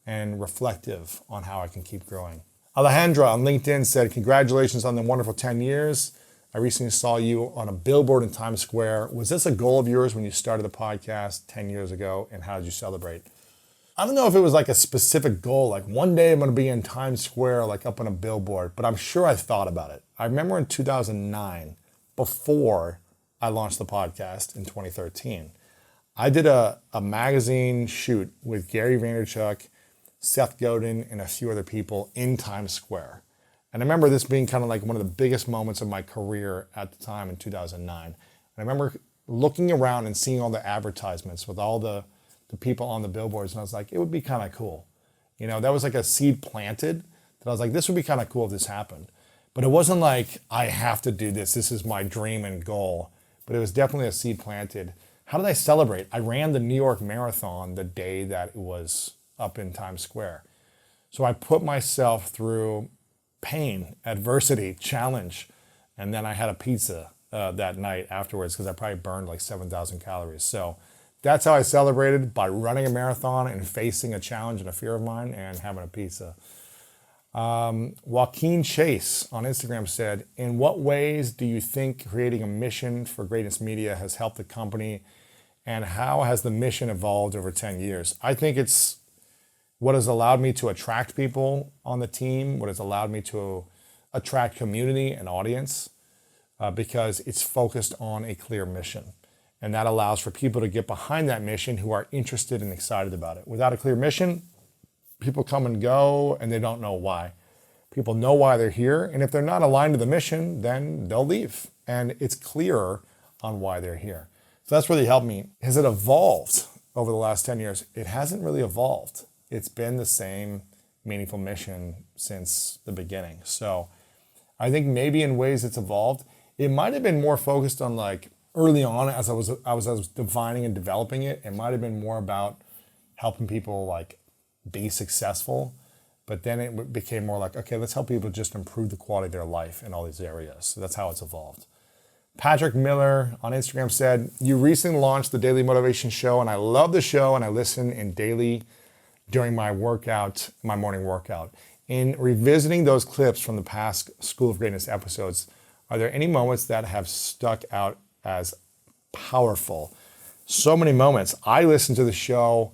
and reflective on how I can keep growing. Alejandra on LinkedIn said, congratulations on the wonderful 10 years. I recently saw you on a billboard in Times Square. Was this a goal of yours when you started the podcast 10 years ago, and how did you celebrate? I don't know if it was like a specific goal, like one day I'm going to be in Times Square, like up on a billboard, but I'm sure I thought about it. I remember in 2009, before I launched the podcast in 2013. I did a magazine shoot with Gary Vaynerchuk, Seth Godin, and a few other people in Times Square. And I remember this being kind of like one of the biggest moments of my career at the time in 2009. And I remember looking around and seeing all the advertisements with all the people on the billboards, and I was like, it would be kind of cool. You know, that was like a seed planted that I was like, this would be kind of cool if this happened. But it wasn't like, I have to do this. This is my dream and goal. But it was definitely a seed planted. How did I celebrate? I ran the New York Marathon the day that it was up in Times Square. So I put myself through pain, adversity, challenge, and then I had a pizza that night afterwards because I probably burned like 7,000 calories. So that's how I celebrated, by running a marathon and facing a challenge and a fear of mine and having a pizza. Joaquin Chase on Instagram said, in what ways do you think creating a mission for Greatness Media has helped the company, and how has the mission evolved over 10 years? I think it's what has allowed me to attract people on the team, what has allowed me to attract community and audience, because it's focused on a clear mission. And that allows for people to get behind that mission who are interested and excited about it. Without a clear mission, people come and go and they don't know why. People know why they're here, and if they're not aligned to the mission, then they'll leave. And it's clearer on why they're here. So that's really helped me. Has it evolved over the last 10 years? It hasn't really evolved. It's been the same meaningful mission since the beginning. So I think maybe in ways it's evolved. It might have been more focused on, like, early on as I was defining and developing it, it might have been more about helping people like be successful. But then it became more like, okay, let's help people just improve the quality of their life in all these areas. So that's how it's evolved. Patrick Miller on Instagram said, you recently launched the Daily Motivation Show, and I love the show, and I listen in daily during my morning workout. In revisiting those clips from the past School of Greatness episodes, are there any moments that have stuck out as powerful? So many moments. I listen to the show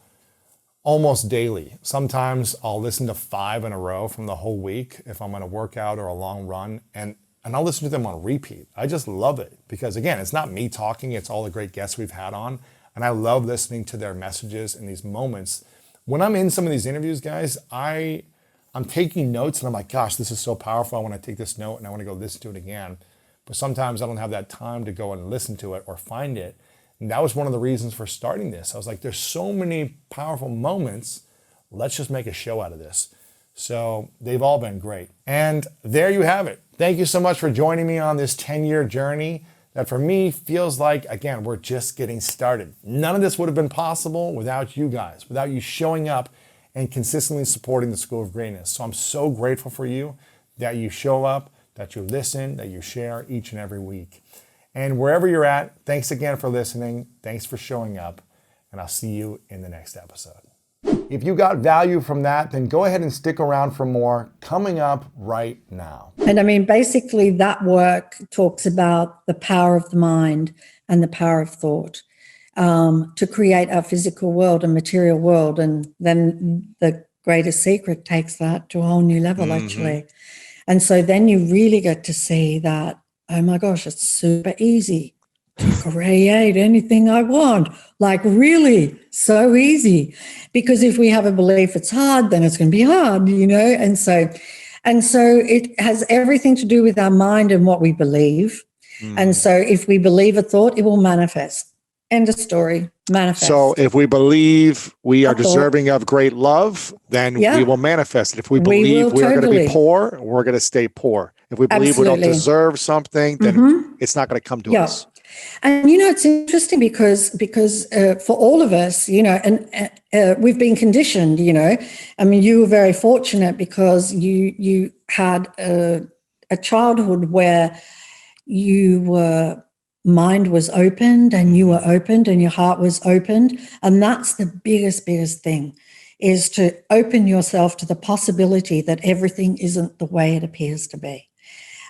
almost daily. Sometimes I'll listen to 5 in a row from the whole week if I'm on a workout or a long run, and I'll listen to them on repeat. I just love it because, again, it's not me talking, it's all the great guests we've had on, and I love listening to their messages in these moments. When I'm in some of these interviews, guys, I'm taking notes and I'm like, gosh, this is so powerful. I want to take this note and I want to go listen to it again. But sometimes I don't have that time to go and listen to it or find it. And that was one of the reasons for starting this. I was like, there's so many powerful moments. Let's just make a show out of this. So they've all been great. And there you have it. Thank you so much for joining me on this 10-year journey that for me feels like, again, we're just getting started. None of this would have been possible without you guys, without you showing up and consistently supporting the School of Greatness. So I'm so grateful for you that you show up, that you listen, that you share each and every week. And wherever you're at, thanks again for listening. Thanks for showing up. And I'll see you in the next episode. If you got value from that, then go ahead and stick around for more coming up right now. And I mean, basically that work talks about the power of the mind and the power of thought to create our physical world and material world. And then the greatest secret takes that to a whole new level, actually. And so then you really get to see that, oh my gosh, it's super easy to create anything I want. Like really so easy. Because if we have a belief it's hard, then it's going to be hard, you know? And so it has everything to do with our mind and what we believe. And so if we believe a thought, it will manifest. End of story. Manifest. So if we believe we are deserving of great love, then we will manifest it. If we believe we are going to be poor, we're going to stay poor. If we believe we don't deserve something, then it's not going to come to us. And, you know, it's interesting because for all of us, you know, and we've been conditioned, you know, I mean, you were very fortunate because you had a childhood where your mind was opened and you were opened and your heart was opened. And that's the biggest thing, is to open yourself to the possibility that everything isn't the way it appears to be.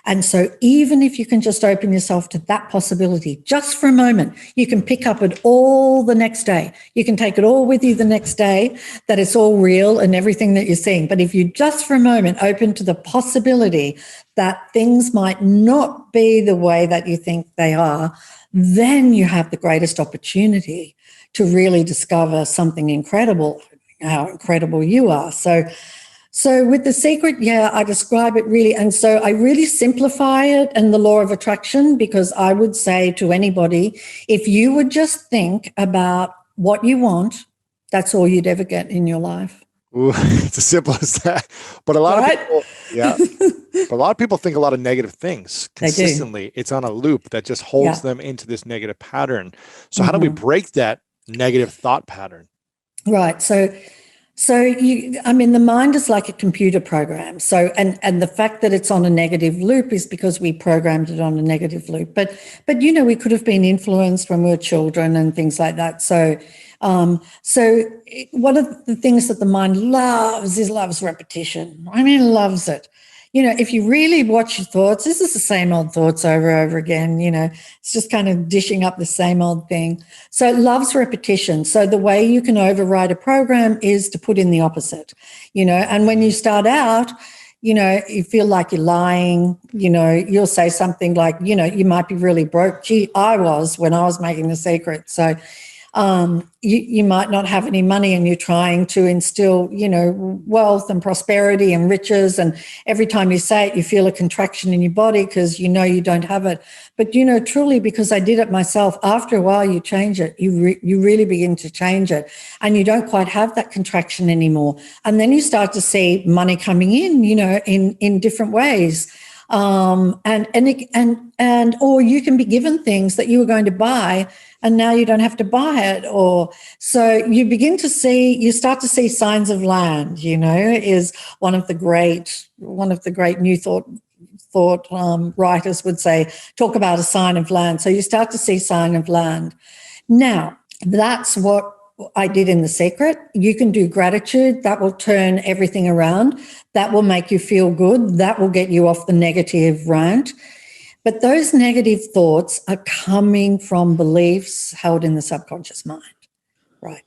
And so even if you can just open yourself to that possibility, just for a moment, you can pick up it all the next day. You can take it all with you the next day, that it's all real and everything that you're seeing. But if you just for a moment open to the possibility that things might not be the way that you think they are, then you have the greatest opportunity to really discover something incredible, how incredible you are. So with The Secret, I describe it really. And so I really simplify it and the law of attraction, because I would say to anybody, if you would just think about what you want, that's all you'd ever get in your life. Ooh, it's as simple as that. But a lot of people, but a lot of people think a lot of negative things consistently. It's on a loop that just holds them into this negative pattern. So how do we break that negative thought pattern? Right. So the mind is like a computer program. So, and the fact that it's on a negative loop is because we programmed it on a negative loop. But we could have been influenced when we were children and things like that. So one of the things that the mind loves repetition. Loves it. If you really watch your thoughts, this is the same old thoughts over and over again. It's just kind of dishing up the same old thing. So it loves repetition. So the way you can override a program is to put in the opposite, and when you start out, you feel like you're lying, you'll say something like, you might be really broke. Gee, I was when I was making The Secret. So you might not have any money and you're trying to instill, wealth and prosperity and riches. And every time you say it, you feel a contraction in your body because you don't have it. But, truly, because I did it myself, after a while you change it. You really begin to change it and you don't quite have that contraction anymore. And then you start to see money coming in, in different ways. Or you can be given things that you were going to buy and now you don't have to buy it. Or so you start to see signs of land, is one of the great new thought writers would say, talk about a sign of land. So you start to see sign of land. Now, that's what I did in The Secret. You can do gratitude. That will turn everything around. That will make you feel good. That will get you off the negative rant. But those negative thoughts are coming from beliefs held in the subconscious mind, right?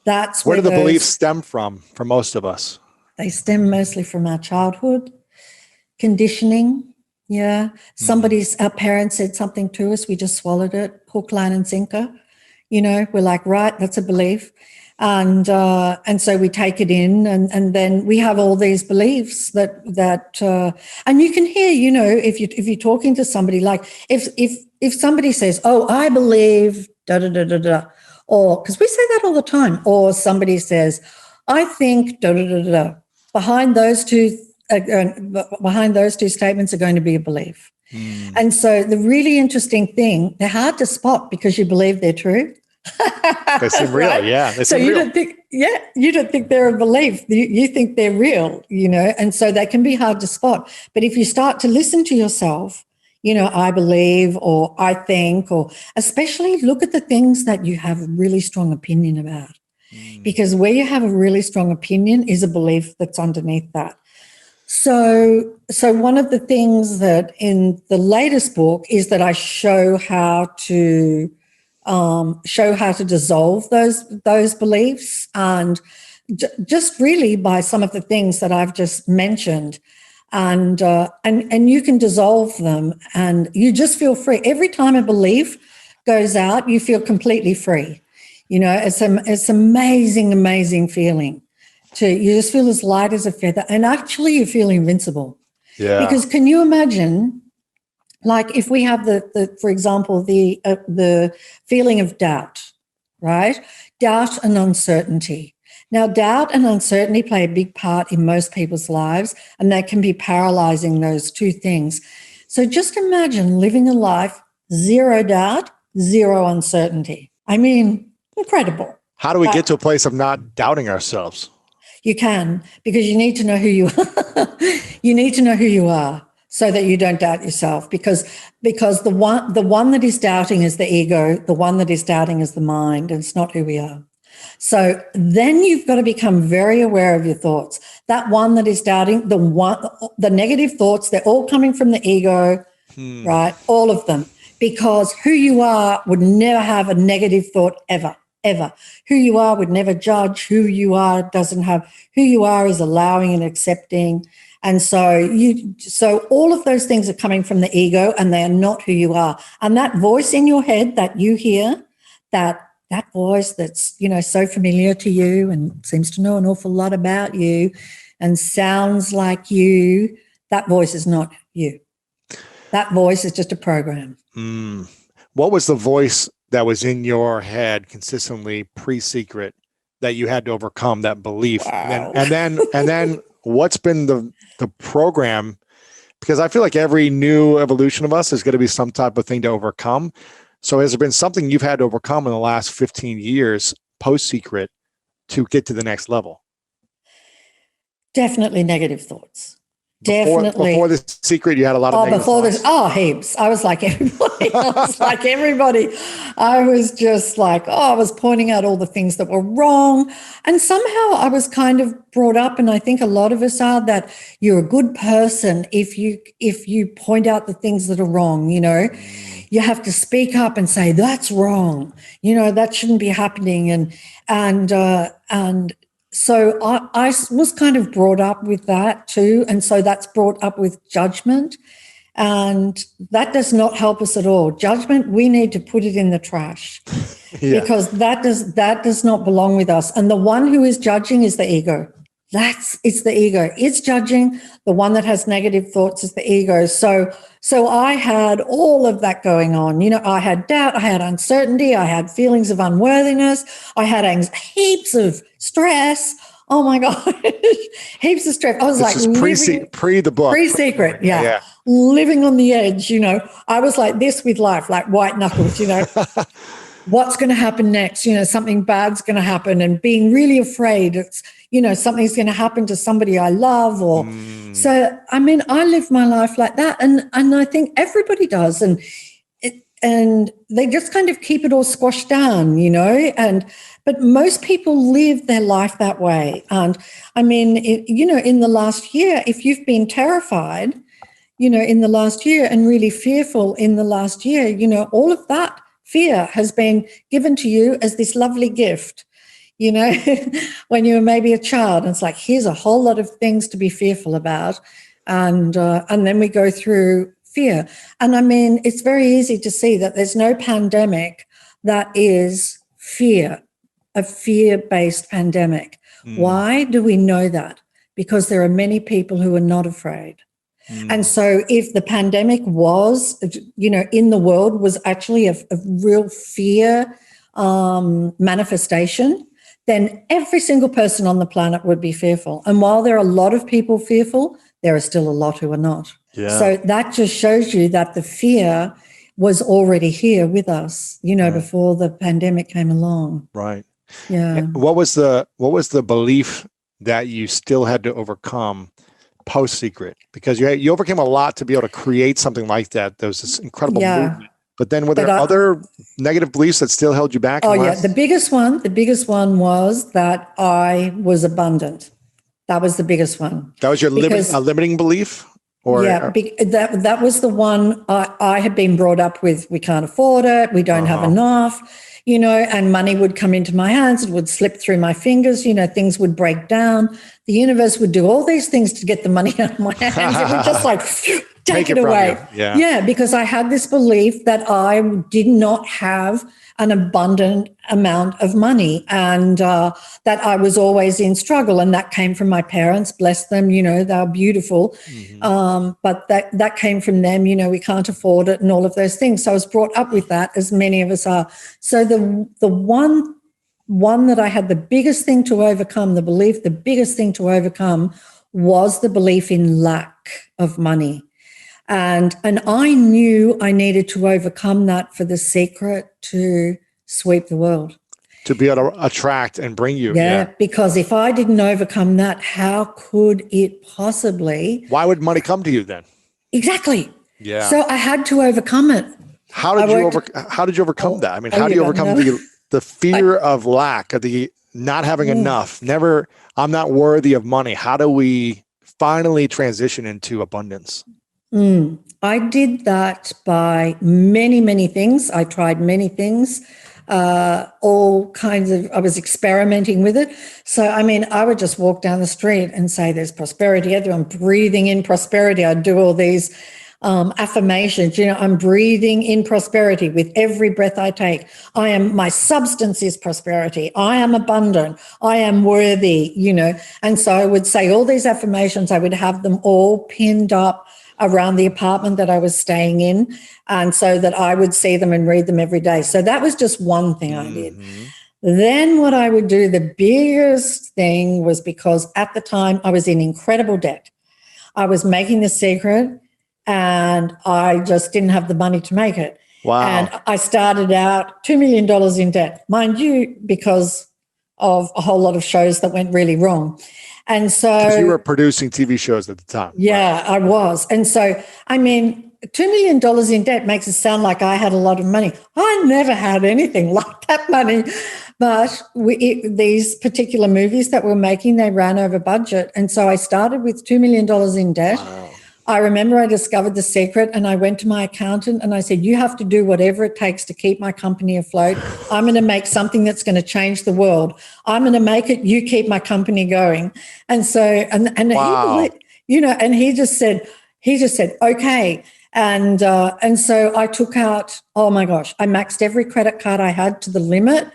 That's where do the beliefs stem from for most of us? They stem mostly from our childhood, conditioning. Yeah. Our parents said something to us. We just swallowed it, hook, line, and sinker. We're like, right, that's a belief. And so we take it in and then we have all these beliefs that and you can hear, if you're talking to somebody, like if somebody says, oh, I believe da da da da da, or because we say that all the time, or somebody says, I think da da da da, behind those two statements are going to be a belief. And so the really interesting thing, they're hard to spot because you believe they're true. They seem real, right? Yeah. So you don't think they're a belief. You think they're real, and so they can be hard to spot. But if you start to listen to yourself, I believe, or I think, or especially look at the things that you have a really strong opinion about, because where you have a really strong opinion is a belief that's underneath that. So one of the things that in the latest book is that I show how to dissolve those beliefs, and just really by some of the things that I've just mentioned, and you can dissolve them, and you just feel free. Every time a belief goes out, you feel completely free. It's amazing feeling. You just feel as light as a feather, and actually you feel invincible. Yeah. Because can you imagine? Like if we have for example, the feeling of doubt, right? Doubt and uncertainty. Now, doubt and uncertainty play a big part in most people's lives, and they can be paralyzing, those two things. So just imagine living a life, zero doubt, zero uncertainty. Incredible. How do we get to a place of not doubting ourselves? You can, because you need to know who you are. You need to know who you are, so that you don't doubt yourself, because the one that is doubting is the ego, the one that is doubting is the mind, and it's not who we are. So then you've got to become very aware of your thoughts. That one that is doubting, the negative thoughts, they're all coming from the ego, right? All of them. Because who you are would never have a negative thought ever, ever. Who you are would never judge. Who you are who you are is allowing and accepting. And so all of those things are coming from the ego, and they are not who you are. And that voice in your head that you hear, that voice that's, so familiar to you and seems to know an awful lot about you and sounds like you, that voice is not you. That voice is just a program. What was the voice that was in your head consistently pre-secret that you had to overcome that belief? Wow. And then what's been the program? Because I feel like every new evolution of us is going to be some type of thing to overcome. So has there been something you've had to overcome in the last 15 years post-secret to get to the next level? Definitely negative thoughts. Before the secret, you had a lot of negative thoughts. Heaps. I was like everybody. I was just like, I was pointing out all the things that were wrong. And somehow I was kind of brought up, and I think a lot of us are, that you're a good person if you point out the things that are wrong, You have to speak up and say, that's wrong. That shouldn't be happening. And so I was kind of brought up with that too. And so that's brought up with judgment. And that does not help us at all. Judgment, we need to put it in the trash because that does not belong with us. And the one who is judging is the ego. It's the ego. It's judging. The one that has negative thoughts is the ego. So I had all of that going on. I had doubt, I had uncertainty, I had feelings of unworthiness, I had heaps of stress. Oh my God, heaps of stress. I was pre the book. Pre-secret, yeah. Living on the edge, I was like this with life, like white knuckles, What's going to happen next? Something bad's going to happen, and being really afraid it's, something's going to happen to somebody I love, or so. I mean, I live my life like that, and I think everybody does, and they just kind of keep it all squashed down, but most people live their life that way. And I mean, in the last year, if you've been terrified, in the last year, and really fearful in the last year, all of that fear has been given to you as this lovely gift, when you were maybe a child. And it's like, here's a whole lot of things to be fearful about. And then we go through fear. And I mean, it's very easy to see that there's no pandemic that is a fear-based pandemic. Why do we know that? Because there are many people who are not afraid. And so if the pandemic was, in the world was actually a real fear manifestation, then every single person on the planet would be fearful. And while there are a lot of people fearful, there are still a lot who are not. Yeah. So that just shows you that the fear was already here with us, right, before the pandemic came along. Right. Yeah. And what was the belief that you still had to overcome post-secret? Because you overcame a lot to be able to create something like that. There was this incredible movement. But then were there other negative beliefs that still held you back? Oh, yeah. The biggest one was that I was abundant. That was the biggest one. That was your limiting belief? That was the one I had been brought up with. We can't afford it. We don't have enough. And money would come into my hands. It would slip through my fingers. Things would break down. The universe would do all these things to get the money out of my hands. It would just like take it away. Yeah, because I had this belief that I did not have an abundant amount of money, and that I was always in struggle. And that came from my parents, bless them, they're beautiful. Mm-hmm. But that came from them, we can't afford it and all of those things. So I was brought up with that, as many of us are. So the one that I had the biggest thing to overcome, the biggest thing to overcome was the belief in lack of money. And I knew I needed to overcome that for the secret to sweep the world. To be able to attract and bring you. Yeah, because if I didn't overcome that, how could it possibly? Why would money come to you then? Exactly. Yeah. So I had to overcome it. How did you overcome that? I mean, how do you overcome the fear of lack, of the not having enough, I'm not worthy of money. How do we finally transition into abundance? I did that by many, many things. I tried many things, all kinds of, I was experimenting with it. So, I mean, I would just walk down the street and say, there's prosperity everywhere. I'm breathing in prosperity. I'd do all these affirmations, I'm breathing in prosperity with every breath I take. My substance is prosperity. I am abundant. I am worthy, And so I would say all these affirmations. I would have them all pinned up around the apartment that I was staying in, and so that I would see them and read them every day. So that was just one thing I did. Then what I would do, the biggest thing was, because at the time I was in incredible debt. I was making The Secret, and I just didn't have the money to make it. Wow. And I started out $2 million in debt, mind you, because of a whole lot of shows that went really wrong. And so you were producing TV shows at the time. Yeah, right? I was. And so, I mean, $2 million in debt makes it sound like I had a lot of money. I never had anything like that money. But these particular movies that we're making, they ran over budget. And so I started with $2 million in debt. Wow. I remember I discovered The Secret, and I went to my accountant and I said, you have to do whatever it takes to keep my company afloat. I'm going to make something that's going to change the world. I'm going to make it. You keep my company going. And so, and wow. And he just said, okay. And so I took out, oh my gosh, I maxed every credit card I had to the limit.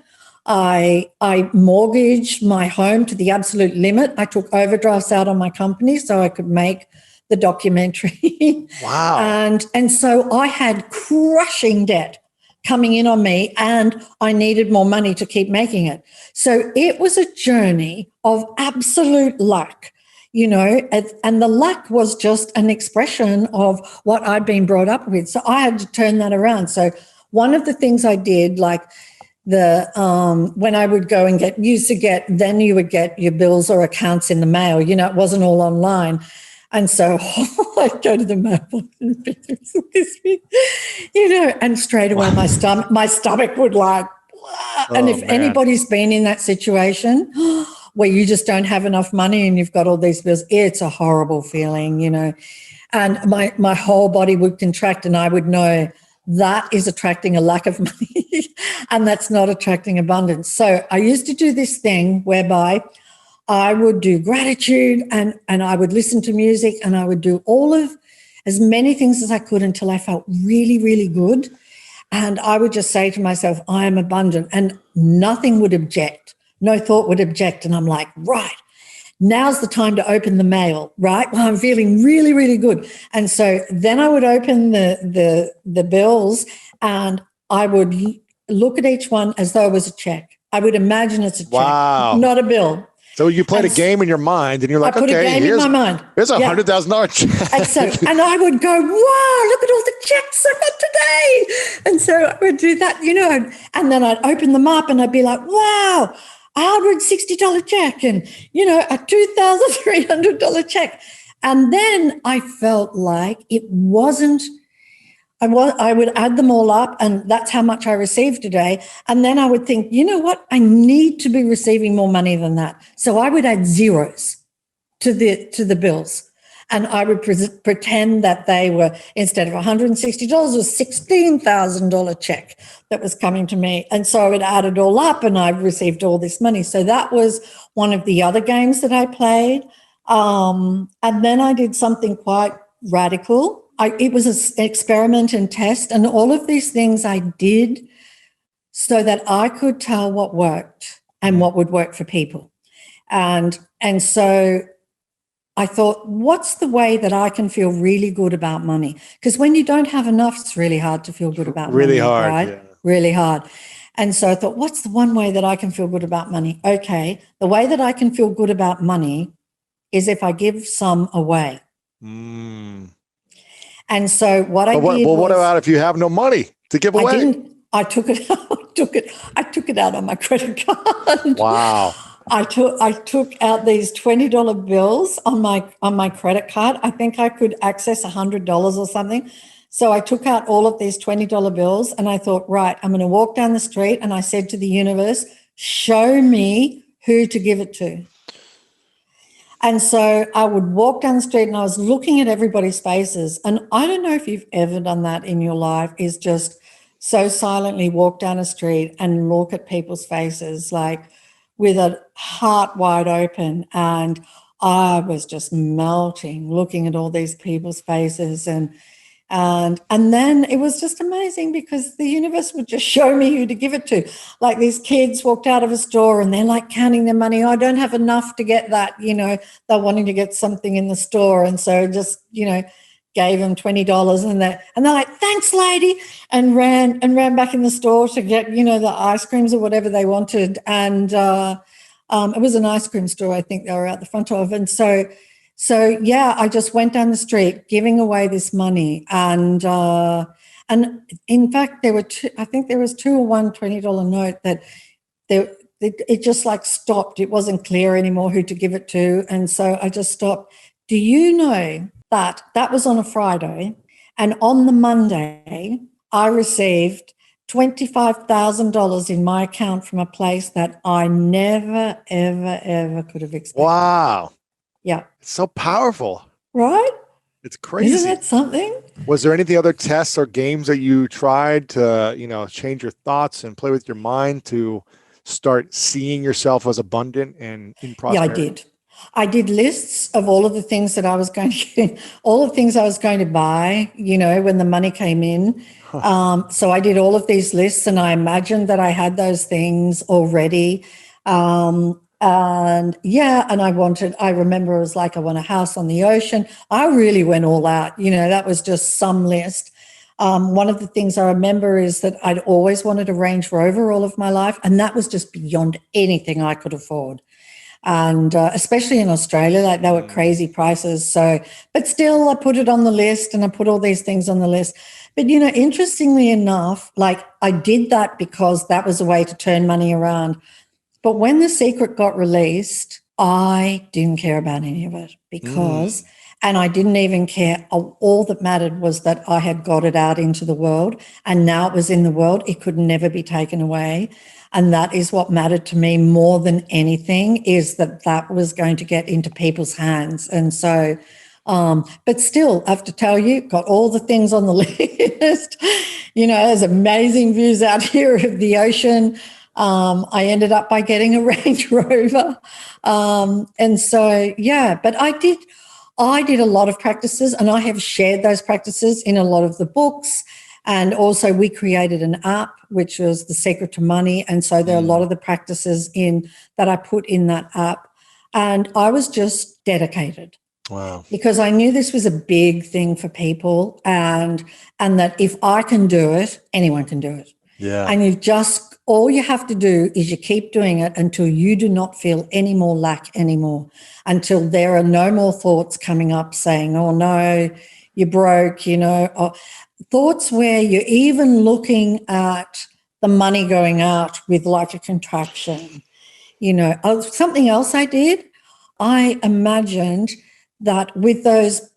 I mortgaged my home to the absolute limit. I took overdrafts out on my company so I could make the documentary. Wow. And so I had crushing debt coming in on me, and I needed more money to keep making it. So it was a journey of absolute luck, and the luck was just an expression of what I'd been brought up with. So I had to turn that around. So one of the things I did, like when I would go and then you would get your bills or accounts in the mail, it wasn't all online. And so I'd go to the mailbox and and straight away my stomach would like, and if anybody's been in that situation where you just don't have enough money and you've got all these bills, it's a horrible feeling, and my whole body would contract, and I would know that is attracting a lack of money and that's not attracting abundance. So I used to do this thing whereby I would do gratitude and I would listen to music, and I would do as many things as I could until I felt really, really good. And I would just say to myself, I am abundant, and nothing would object. No thought would object. And I'm like, right, now's the time to open the mail, right? Well, I'm feeling really, really good. And so then I would open the bills, and I would look at each one as though it was a check. I would imagine it's a check, not a bill. So you played a game in your mind, and you're like, I put a game in my mind. Here's a $100,000 check. And I would go, wow, look at all the checks I got today. And so I would do that, and then I'd open them up and I'd be like, wow, $160 check and, a $2,300 check. And then I felt like it wasn't, I would add them all up, and that's how much I received today. And then I would think, you know what? I need to be receiving more money than that. So I would add zeros to the bills. And I would pretend that they were, instead of $160, was $16,000 check that was coming to me. And so I would add it all up, and I received all this money. So that was one of the other games that I played. And then I did something quite radical. It was an experiment and test, and all of these things I did so that I could tell what worked and what would work for people. And so I thought, what's the way that I can feel really good about money? Because when you don't have enough, it's really hard to feel good about money. Really hard, right? Yeah. Really hard. And so I thought, what's the one way that I can feel good about money? Okay, the way that I can feel good about money is if I give some away. And so what I did. Well, what about if you have no money to give away? I took it out. I took it out on my credit card. Wow. I took out these $20 bills on my credit card. I think I could access $100 or something. So I took out all of these $20 bills and I thought, right, I'm going to walk down the street. And I said to the universe, show me who to give it to. And so I would walk down the street and I was looking at everybody's faces. And I don't know if you've ever done that in your life, is just so silently walk down a street and look at people's faces, like with a heart wide open. And I was just melting, looking at all these people's faces. And then it was just amazing because the universe would just show me who to give it to. Like these kids walked out of a store and they're like counting their money. Oh, I don't have enough to get that, they're wanting to get something in the store. And so just, gave them $20 and they're like, thanks, lady, and ran back in the store to get, the ice creams or whatever they wanted. And it was an ice cream store, I think they were out the front of. And so yeah, I just went down the street giving away this money. And in fact, there were two, I think there was two or one $20 note that it just like stopped. It wasn't clear anymore who to give it to. And so I just stopped. Do you know that was on a Friday, and on the Monday, I received $25,000 in my account from a place that I never, ever, ever could have expected. Wow. Yeah. It's so powerful. Right? It's crazy. Isn't that something? Was there any other tests or games that you tried to, change your thoughts and play with your mind to start seeing yourself as abundant and in prosperity? Yeah, I did. I did lists of all of the things that I was going to get, all the things I was going to buy, when the money came in. So I did all of these lists and I imagined that I had those things already. And I remember it was like, I want a house on the ocean. I really went all out, that was just some list. One of the things I remember is that I'd always wanted a Range Rover all of my life. And that was just beyond anything I could afford. And especially in Australia, like they were crazy prices. So, but still I put it on the list and I put all these things on the list. But, interestingly enough, like I did that because that was a way to turn money around. But when The Secret got released, I didn't care about any of it because, and I didn't even care. All that mattered was that I had got it out into the world and now it was in the world. It could never be taken away. And that is what mattered to me more than anything, is that was going to get into people's hands. And so, but still, I have to tell you, got all the things on the list. There's amazing views out here of the ocean. I ended up by getting a Range Rover. And so, yeah, but I did a lot of practices and I have shared those practices in a lot of the books. And also we created an app, which was The Secret to Money. And so there are a lot of the practices that I put in that app. And I was just dedicated. Wow. Because I knew this was a big thing for people and that if I can do it, anyone can do it. Yeah. And all you have to do is you keep doing it until you do not feel any more lack anymore, until there are no more thoughts coming up saying, oh no, you're broke, thoughts where you're even looking at the money going out with like a contraction. Something else I did, I imagined that with those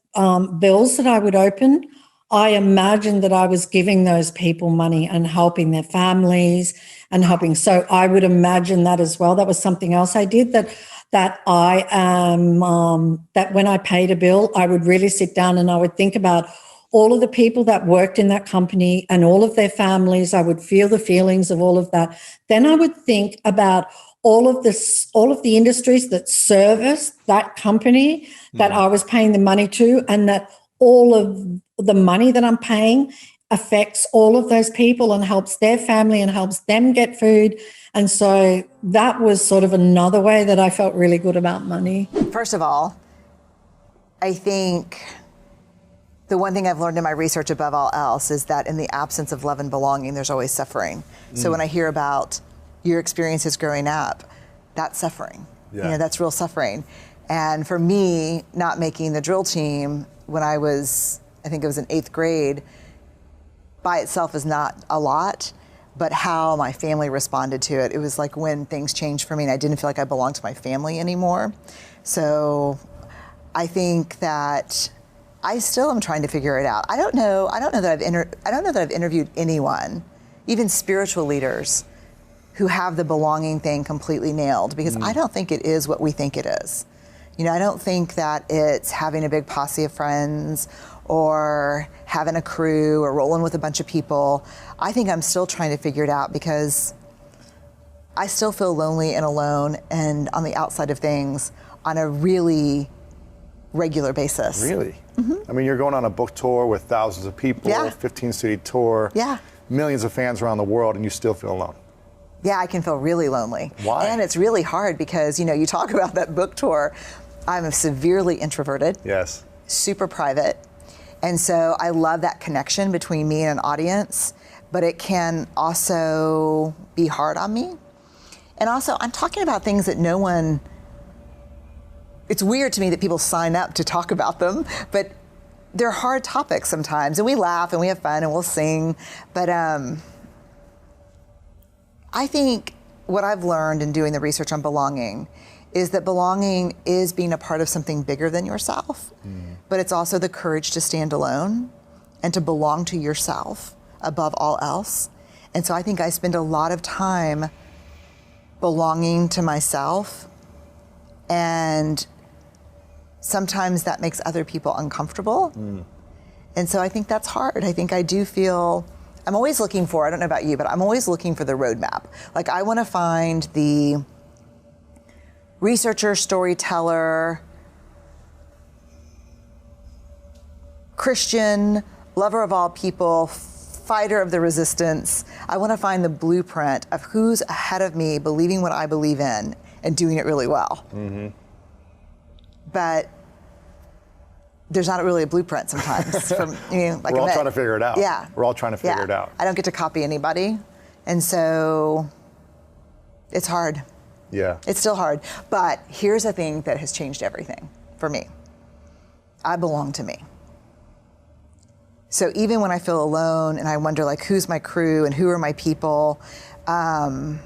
bills that I would open, I imagined that I was giving those people money and helping their families and helping. So I would imagine that as well. That was something else I did, that I am, that when I paid a bill, I would really sit down and I would think about all of the people that worked in that company and all of their families. I would feel the feelings of all of that. Then I would think about all of the industries that service that company that I was paying the money to, and that all of the money that I'm paying affects all of those people and helps their family and helps them get food. And so that was sort of another way that I felt really good about money. First of all, I think the one thing I've learned in my research above all else is that in the absence of love and belonging, there's always suffering. So when I hear about your experiences growing up, that's suffering. Yeah. That's real suffering. And for me, not making the drill team when I was, I think it was in 8th grade, by itself is not a lot, but how my family responded to it. It was like when things changed for me and I didn't feel like I belonged to my family anymore. So I think that I still am trying to figure it out. I don't know that I've interviewed anyone, even spiritual leaders, who have the belonging thing completely nailed, because I don't think it is what we think it is. You know, I don't think that it's having a big posse of friends or having a crew or rolling with a bunch of people. I think I'm still trying to figure it out, because I still feel lonely and alone and on the outside of things on a really regular basis. Really? I mean, you're going on a book tour with thousands of people, 15-city tour, millions of fans around the world, and you still feel alone. Yeah, I can feel really lonely. Why? And it's really hard because, you know, you talk about that book tour. I'm severely introverted. Yes. Super private. And so I love that connection between me and an audience, but it can also be hard on me. And also, I'm talking about things that no one, it's weird to me that people sign up to talk about them, but they're hard topics sometimes. And we laugh and we have fun and we'll sing. But I think what I've learned in doing the research on belonging is that belonging is being a part of something bigger than yourself, but it's also the courage to stand alone and to belong to yourself above all else. And so I think I spend a lot of time belonging to myself, and sometimes that makes other people uncomfortable. And so I think that's hard. I think I do feel, I'm always looking for, I don't know about you, but I'm always looking for the roadmap. Like, I want to find the researcher, storyteller, Christian, lover of all people, fighter of the resistance. I want to find the blueprint of who's ahead of me believing what I believe in and doing it really well. But there's not really a blueprint sometimes. From, you know, like We're all trying to figure it out. Yeah. We're all trying to figure it out. I don't get to copy anybody. And so it's hard. Yeah. It's still hard. But here's a thing that has changed everything for me. I belong to me. So even when I feel alone and I wonder, like, who's my crew and who are my people, I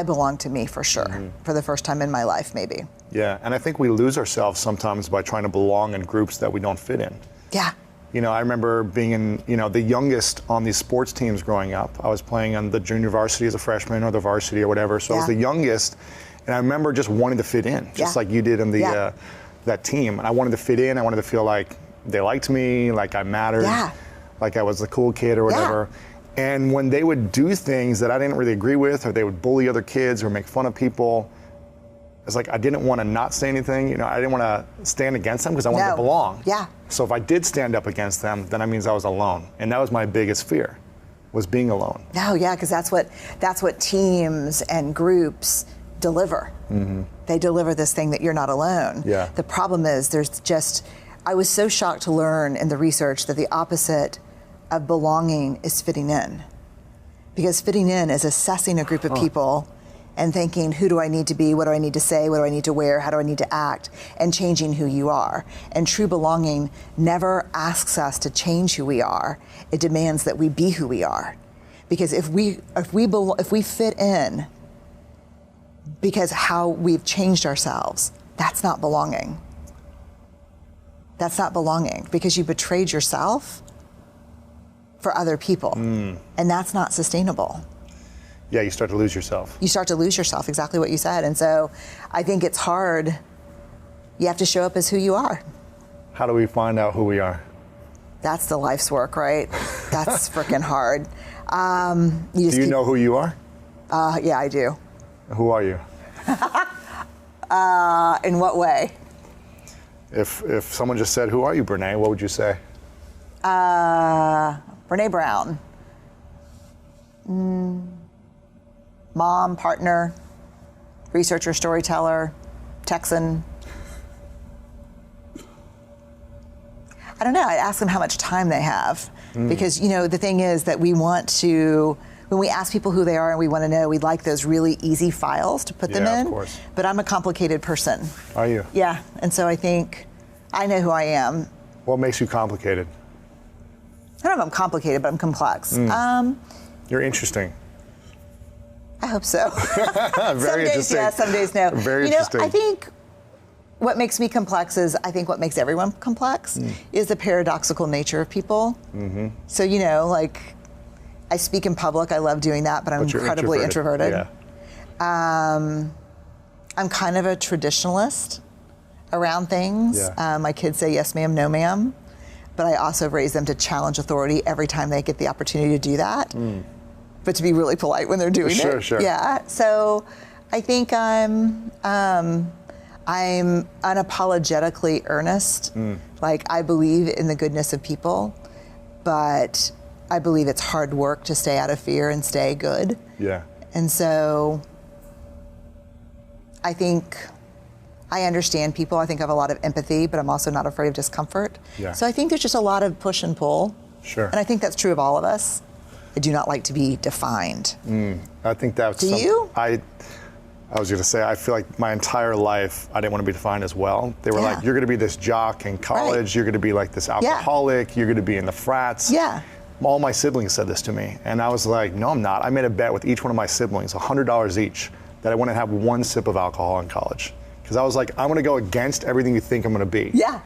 belong to me for sure, for the first time in my life, maybe. Yeah, and I think we lose ourselves sometimes by trying to belong in groups that we don't fit in. Yeah. You know, I remember being in, you know, the youngest on these sports teams growing up. I was playing on the junior varsity as a freshman or the varsity or whatever. So I was the youngest, and I remember just wanting to fit in, just like you did in the that team. And I wanted to fit in. I wanted to feel like they liked me, like I mattered, like I was the cool kid or whatever. And when they would do things that I didn't really agree with, or they would bully other kids or make fun of people, it's like I didn't want to not say anything. You know, I didn't want to stand against them because I wanted to belong. So if I did stand up against them, then that means I was alone. And that was my biggest fear, was being alone. No, yeah, because that's what teams and groups deliver. They deliver this thing that you're not alone. The problem is I was so shocked to learn in the research that the opposite of belonging is fitting in. Because fitting in is assessing a group of people and thinking, who do I need to be? What do I need to say? What do I need to wear? How do I need to act? And changing who you are. And true belonging never asks us to change who we are. It demands that we be who we are. Because if we fit in because how we've changed ourselves, that's not belonging. That's not belonging, because you betrayed yourself for other people. And that's not sustainable. Yeah, you start to lose yourself. You start to lose yourself, exactly what you said. And so I think it's hard. You have to show up as who you are. How do we find out who we are? That's the life's work, right? That's freaking hard. Do you know who you are? Yeah, I do. Who are you? In what way? If someone just said, who are you, Brene, what would you say? Brene Brown. Mom, partner, researcher, storyteller, Texan. I don't know, I'd ask them how much time they have. Because, you know, the thing is that we want to, when we ask people who they are and we want to know, we'd like those really easy files to put them in. Of course. But I'm a complicated person. Are you? Yeah, and so I think I know who I am. What makes you complicated? I don't know if I'm complicated, but I'm complex. You're interesting. I hope so. Very Some days interesting. yes, some days no. Very interesting. I think what makes me complex is, I think what makes everyone complex is the paradoxical nature of people. So, you know, like, I speak in public, I love doing that, but I'm incredibly introverted. Yeah. I'm kind of a traditionalist around things. Yeah. My kids say yes ma'am, no ma'am, but I also raise them to challenge authority every time they get the opportunity to do that, but to be really polite when they're doing it. Sure. Yeah, so I think I'm unapologetically earnest. Like, I believe in the goodness of people, but I believe it's hard work to stay out of fear and stay good. Yeah. And so I think I understand people. I think I have a lot of empathy, but I'm also not afraid of discomfort. Yeah. So I think there's just a lot of push and pull. Sure. And I think that's true of all of us. I do not like to be defined. I think that's. Do you? I was going to say, I feel like my entire life, I didn't want to be defined as well. They were like, you're going to be this jock in college, Right. you're going to be like this alcoholic, you're going to be in the frats. Yeah. All my siblings said this to me, and I was like, no, I'm not. I made a bet with each one of my siblings, $100 each, that I wouldn't have one sip of alcohol in college. Because I was like, I'm going to go against everything you think I'm going to be. Yeah.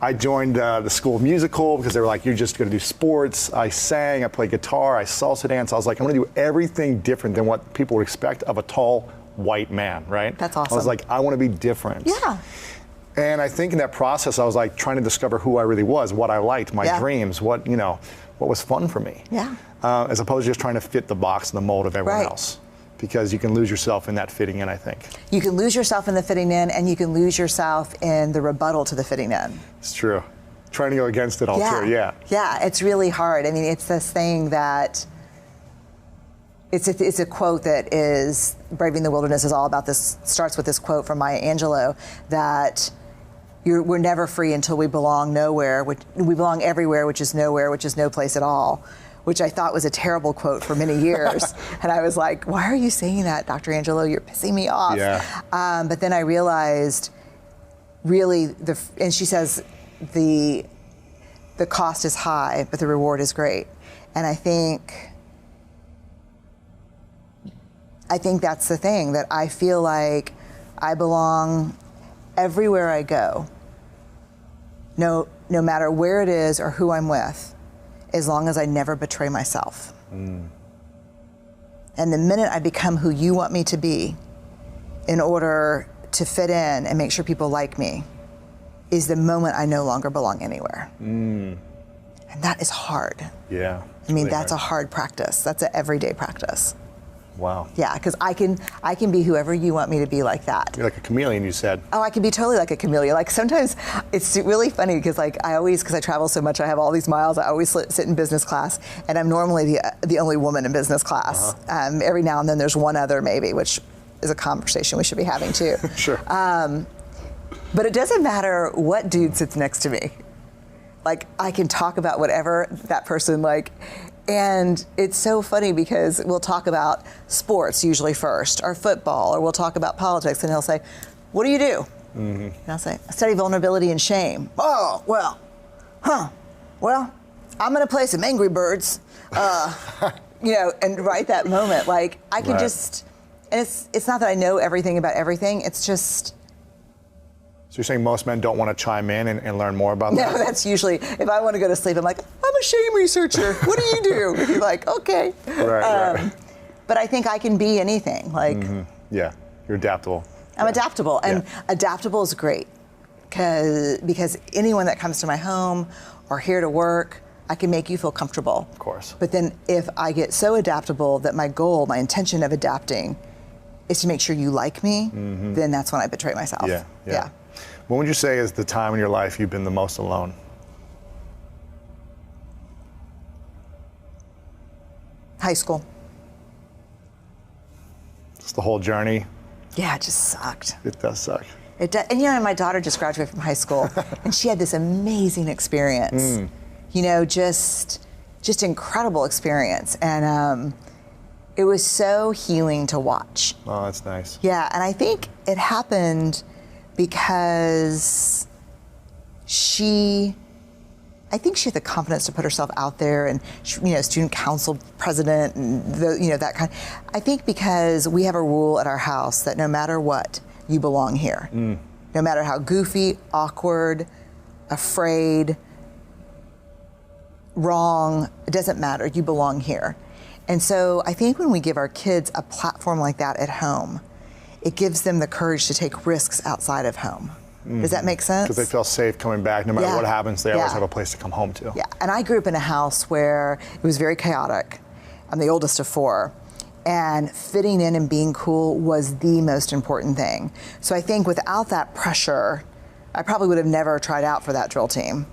I joined the school of musical because they were like, you're just going to do sports. I sang, I played guitar, I salsa dance. I was like, I'm going to do everything different than what people would expect of a tall white man, right? That's awesome. I was like, I want to be different. Yeah. And I think in that process, I was like trying to discover who I really was, what I liked, my dreams, what was fun for me. Yeah. As opposed to just trying to fit the box and the mold of everyone Right. else. Because you can lose yourself in that fitting in, I think. You can lose yourself in the fitting in, and you can lose yourself in the rebuttal to the fitting in. It's true. Trying to go against it all too, yeah. Yeah, it's really hard. I mean, it's this thing that, it's a quote that is, Braving the Wilderness is all about this, starts with this quote from Maya Angelou, that we're never free until we belong nowhere, we belong everywhere, which is nowhere, which is no place at all, which I thought was a terrible quote for many years. And I was like, why are you saying that, Dr. Angelou? You're pissing me off. Yeah. But then I realized, really, and she says, the cost is high, but the reward is great. And I think that's the thing, that I feel like I belong everywhere I go, no matter where it is or who I'm with, as long as I never betray myself. And the minute I become who you want me to be in order to fit in and make sure people like me, is the moment I no longer belong anywhere. And that is hard. Yeah. I mean, that's a hard practice. That's an everyday practice. Wow. Yeah, because I can be whoever you want me to be, like that. You're like a chameleon, you said. Oh, I can be totally like a chameleon. Like, sometimes it's really funny because, like, because I travel so much, I have all these miles, I always sit in business class, and I'm normally the only woman in business class. Every now and then there's one other maybe, which is a conversation we should be having too. Sure. But it doesn't matter what dude sits next to me. Like, I can talk about whatever that person, like, and it's so funny because we'll talk about sports usually first, or football, or we'll talk about politics, and he'll say, what do you do? And I'll say, I study vulnerability and shame. Oh, well, I'm gonna play some Angry Birds, and right that moment, like, I can just, and it's not that I know everything about everything, it's just. So you're saying most men don't want to chime in and learn more about that? No, that's usually, if I want to go to sleep, I'm like, I'm a shame researcher. What do you do? And you're like, okay. Right. But I think I can be anything. Like, Yeah, you're adaptable. I'm adaptable, and adaptable is great because anyone that comes to my home or here to work, I can make you feel comfortable. Of course. But then if I get so adaptable that my goal, my intention of adapting is to make sure you like me, then that's when I betray myself. Yeah. What would you say is the time in your life you've been the most alone? High school. Just the whole journey? Yeah, it just sucked. It does suck. It does. And my daughter just graduated from high school, and she had this amazing experience. Just incredible experience, and it was so healing to watch. Oh, that's nice. Yeah, and I think it happened because she had the confidence to put herself out there, and student council president, and that kind. I think because we have a rule at our house that no matter what, you belong here. No matter how goofy, awkward, afraid, wrong, it doesn't matter. You belong here. And so I think when we give our kids a platform like that at home, it gives them the courage to take risks outside of home. Does that make sense? Because they feel safe coming back. No matter what happens, they always have a place to come home to. Yeah, and I grew up in a house where it was very chaotic. I'm the oldest of 4. And fitting in and being cool was the most important thing. So I think without that pressure, I probably would have never tried out for that drill team.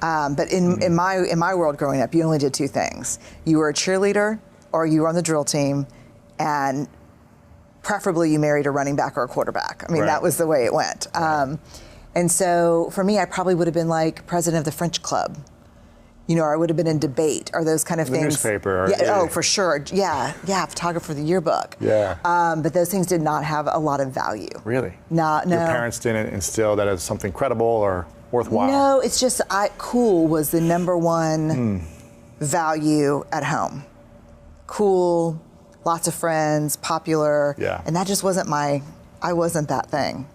But in my world growing up, you only did 2 things. You were a cheerleader or you were on the drill team, and preferably you married a running back or a quarterback. I mean, that was the way it went. And so for me, I probably would have been like president of the French club, or I would have been in debate or those kind of things. Newspaper. Oh, for sure. Yeah, photographer of the yearbook. Yeah. But those things did not have a lot of value. Really? No. Your parents didn't instill that as something credible or worthwhile? No, it's just cool was the number one value at home. Cool, lots of friends, popular. Yeah. And that just wasn't I wasn't that thing.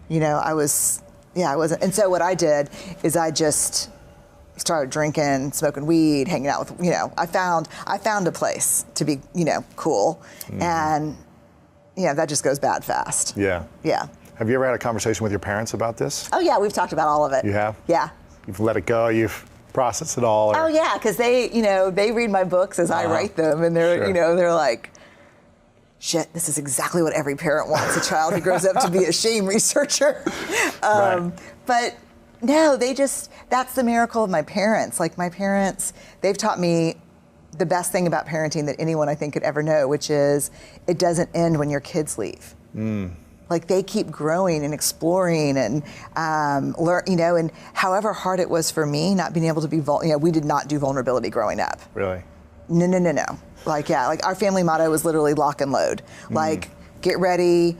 I wasn't. And so what I did is I just started drinking, smoking weed, hanging out with, I found a place to be, cool. And, that just goes bad fast. Yeah. Yeah. Have you ever had a conversation with your parents about this? Oh, yeah, we've talked about all of it. You have? Yeah. You've let it go, you've processed it all? Oh, yeah, because they read my books as I write them, and they're, they're like, shit, this is exactly what every parent wants, a child who grows up to be a shame researcher. But no, that's the miracle of my parents. Like my parents, they've taught me the best thing about parenting that anyone I think could ever know, which is it doesn't end when your kids leave. Like they keep growing and exploring and learn, and however hard it was for me not being able to be we did not do vulnerability growing up. Really? No. Like our family motto was literally lock and load. Like get ready,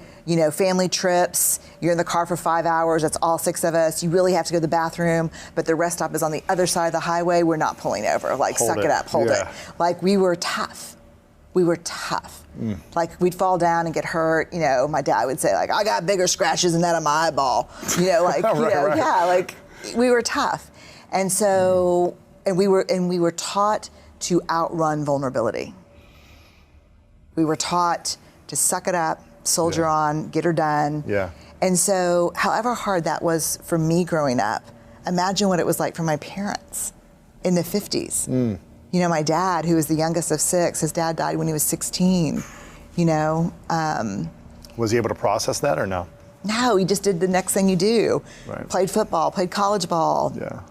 family trips, you're in the car for 5 hours, that's all 6 of us, you really have to go to the bathroom, but the rest stop is on the other side of the highway, we're not pulling over. Like hold it up, hold it. Like we were tough. Like we'd fall down and get hurt, my dad would say like, I got bigger scratches than that on my eyeball. Like we were tough. And so, and we were taught to outrun vulnerability. We were taught to suck it up, soldier on, get her done. Yeah. And so, however hard that was for me growing up, imagine what it was like for my parents in the 50s. My dad, who was the youngest of 6, his dad died when he was 16, Was he able to process that or no? No, he just did the next thing you do. Right. Played football, played college ball. Yeah.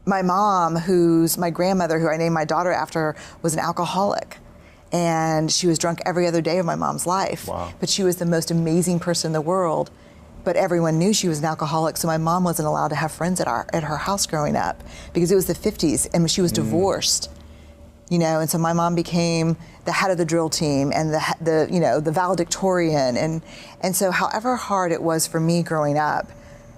My mom, who's my grandmother, who I named my daughter after, was an alcoholic. And she was drunk every other day of my mom's life. Wow. But she was the most amazing person in the world. But everyone knew she was an alcoholic, so my mom wasn't allowed to have friends at her house growing up because it was the 50s and she was divorced. And so my mom became the head of the drill team and the valedictorian. And so however hard it was for me growing up,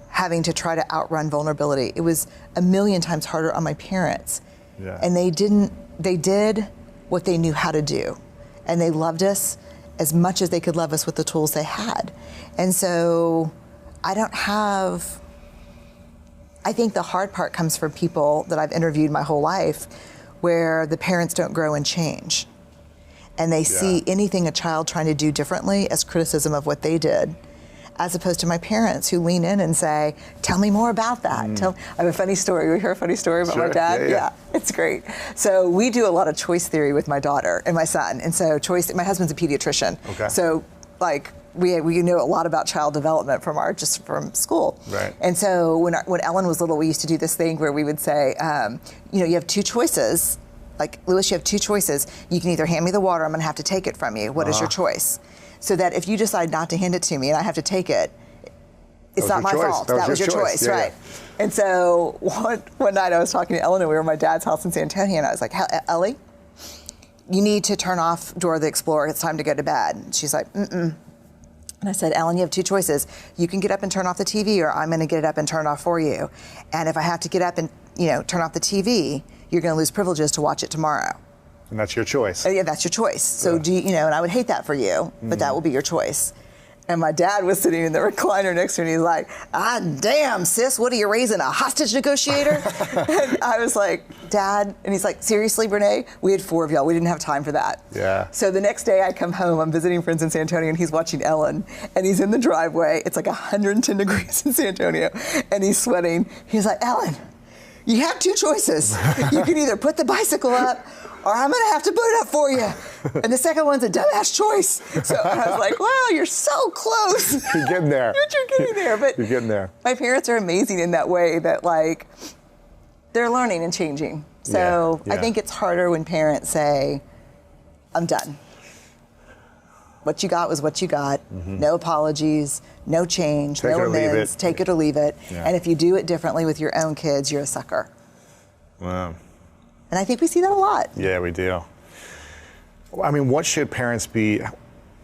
having to try to outrun vulnerability, it was a million times harder on my parents. Yeah. And they did what they knew how to do. And they loved us as much as they could love us with the tools they had. And so I think the hard part comes from people that I've interviewed my whole life where the parents don't grow and change. And they see anything a child trying to do differently as criticism of what they did, as opposed to my parents who lean in and say, tell me more about that. I have a funny story. We hear a funny story about my dad? Yeah, it's great. So we do a lot of choice theory with my daughter and my son. And so my husband's a pediatrician. Okay. So we know a lot about child development from school. Right. And so when Ellen was little, we used to do this thing where we would say, you have 2 choices. Like, Lewis, you have 2 choices. You can either hand me the water, I'm gonna have to take it from you. What is your choice? So that if you decide not to hand it to me and I have to take it, it's not my fault. That was your choice, right? Yeah. And so one night I was talking to Ellen and we were at my dad's house in San Antonio and I was like, Ellie, you need to turn off Dora the Explorer. It's time to go to bed. And she's like, And I said, Ellen, you have 2 choices. You can get up and turn off the TV or I'm gonna get up and turn it off for you. And if I have to get up and turn off the TV, you're gonna lose privileges to watch it tomorrow. And that's your choice. Yeah, that's your choice. So and I would hate that for you, but that will be your choice. And my dad was sitting in the recliner next to me, and he's like, ah, damn, sis, what are you raising, a hostage negotiator? And I was like, Dad, and he's like, seriously, Brene? We had 4 of y'all, we didn't have time for that. Yeah. So the next day I come home, I'm visiting friends in San Antonio, and he's watching Ellen, and he's in the driveway. It's like 110 degrees in San Antonio, and he's sweating. He's like, Ellen, you have 2 choices. You can either put the bicycle up, or I'm gonna have to put it up for you. And the second one's a dumbass choice. So I was like, wow, you're so close. You're getting there. You're getting there. But You're getting there. my parents are amazing in that way that like, they're learning and changing. So Yeah. I think it's harder when parents say, I'm done. What you got was what you got. No apologies, no change, Take no it or leave amends, it. take it or leave it. Yeah. And if you do it differently with your own kids, you're a sucker. Wow. And I think we see that a lot. Yeah, we do. I mean, what should parents be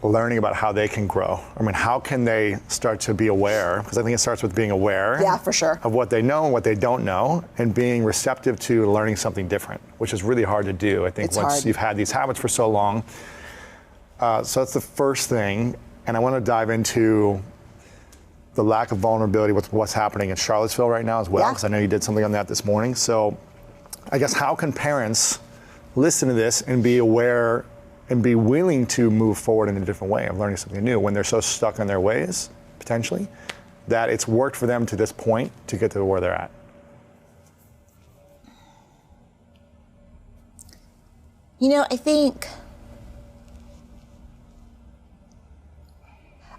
learning about how they can grow? I mean, how can they start to be aware? Because I think it starts with being aware Yeah, for sure. of what they know and what they don't know, and being receptive to learning something different, which is really hard to do, I think, It's once hard. you've had these habits for so long. So that's the first thing. And I want to dive into the lack of vulnerability with what's happening in Charlottesville right now as well, Yeah. because I know you did something on that this morning. So I guess how can parents listen to this and be aware and be willing to move forward in a different way of learning something new when they're so stuck in their ways, potentially, that it's worked for them to this point to get to where they're at? You know, I think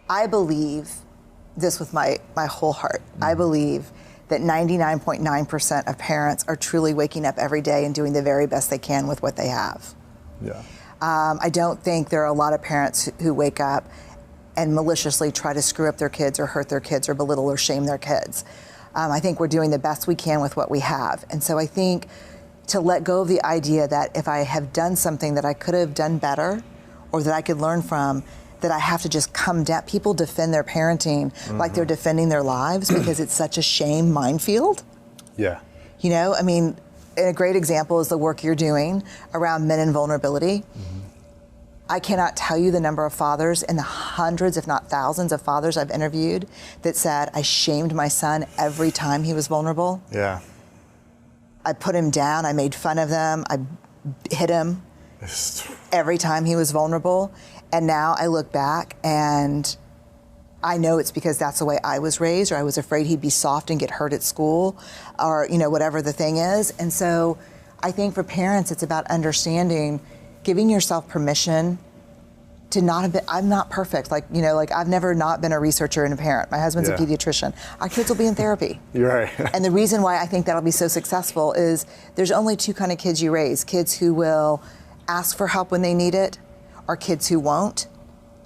I believe this with my whole heart. I believe that 99.9% of parents are truly waking up every day and doing the very best they can with what they have. Yeah. I don't think there are a lot of parents who wake up and maliciously try to screw up their kids or hurt their kids or belittle or shame their kids. I think we're doing the best we can with what we have. And so I think to let go of the idea that if I have done something that I could have done better or that I could learn from, that I have to just come down. People defend their parenting like they're defending their lives because it's such a shame minefield. Yeah. You know, I mean, a great example is the work you're doing around men and vulnerability. I cannot tell you the number of fathers and the hundreds, if not thousands of fathers I've interviewed that said, I shamed my son every time he was vulnerable. Yeah. I put him down, I made fun of them, I hit him every time he was vulnerable. And now I look back and I know it's because that's the way I was raised, or I was afraid he'd be soft and get hurt at school, or, you know, whatever the thing is. And so I think for parents, it's about understanding, giving yourself permission to not have been, I'm not perfect. Like, you know, like I've never not been a researcher and a parent. My husband's a Yeah. pediatrician. Our kids will be in therapy. You're right. And the reason why I think that'll be so successful is there's only 2 kind of kids you raise. Kids who will ask for help when they need it, or kids who won't.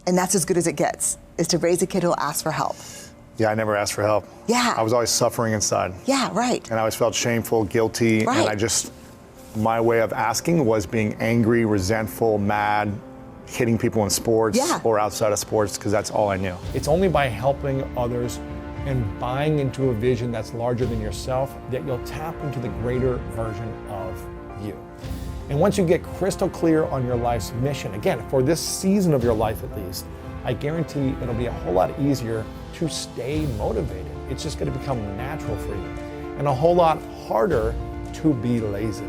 And that's as good as it gets, is to raise a kid who'll ask for help. Yeah, I never asked for help. Yeah. I was always suffering inside. Yeah, right. And I always felt shameful, guilty, Right. and my way of asking was being angry, resentful, mad, hitting people in sports Yeah. or outside of sports, because that's all I knew. It's only by helping others and buying into a vision that's larger than yourself that you'll tap into the greater version of you. And once you get crystal clear on your life's mission, again, for this season of your life at least, I guarantee it'll be a whole lot easier to stay motivated. It's just going to become natural for you, and a whole lot harder to be lazy.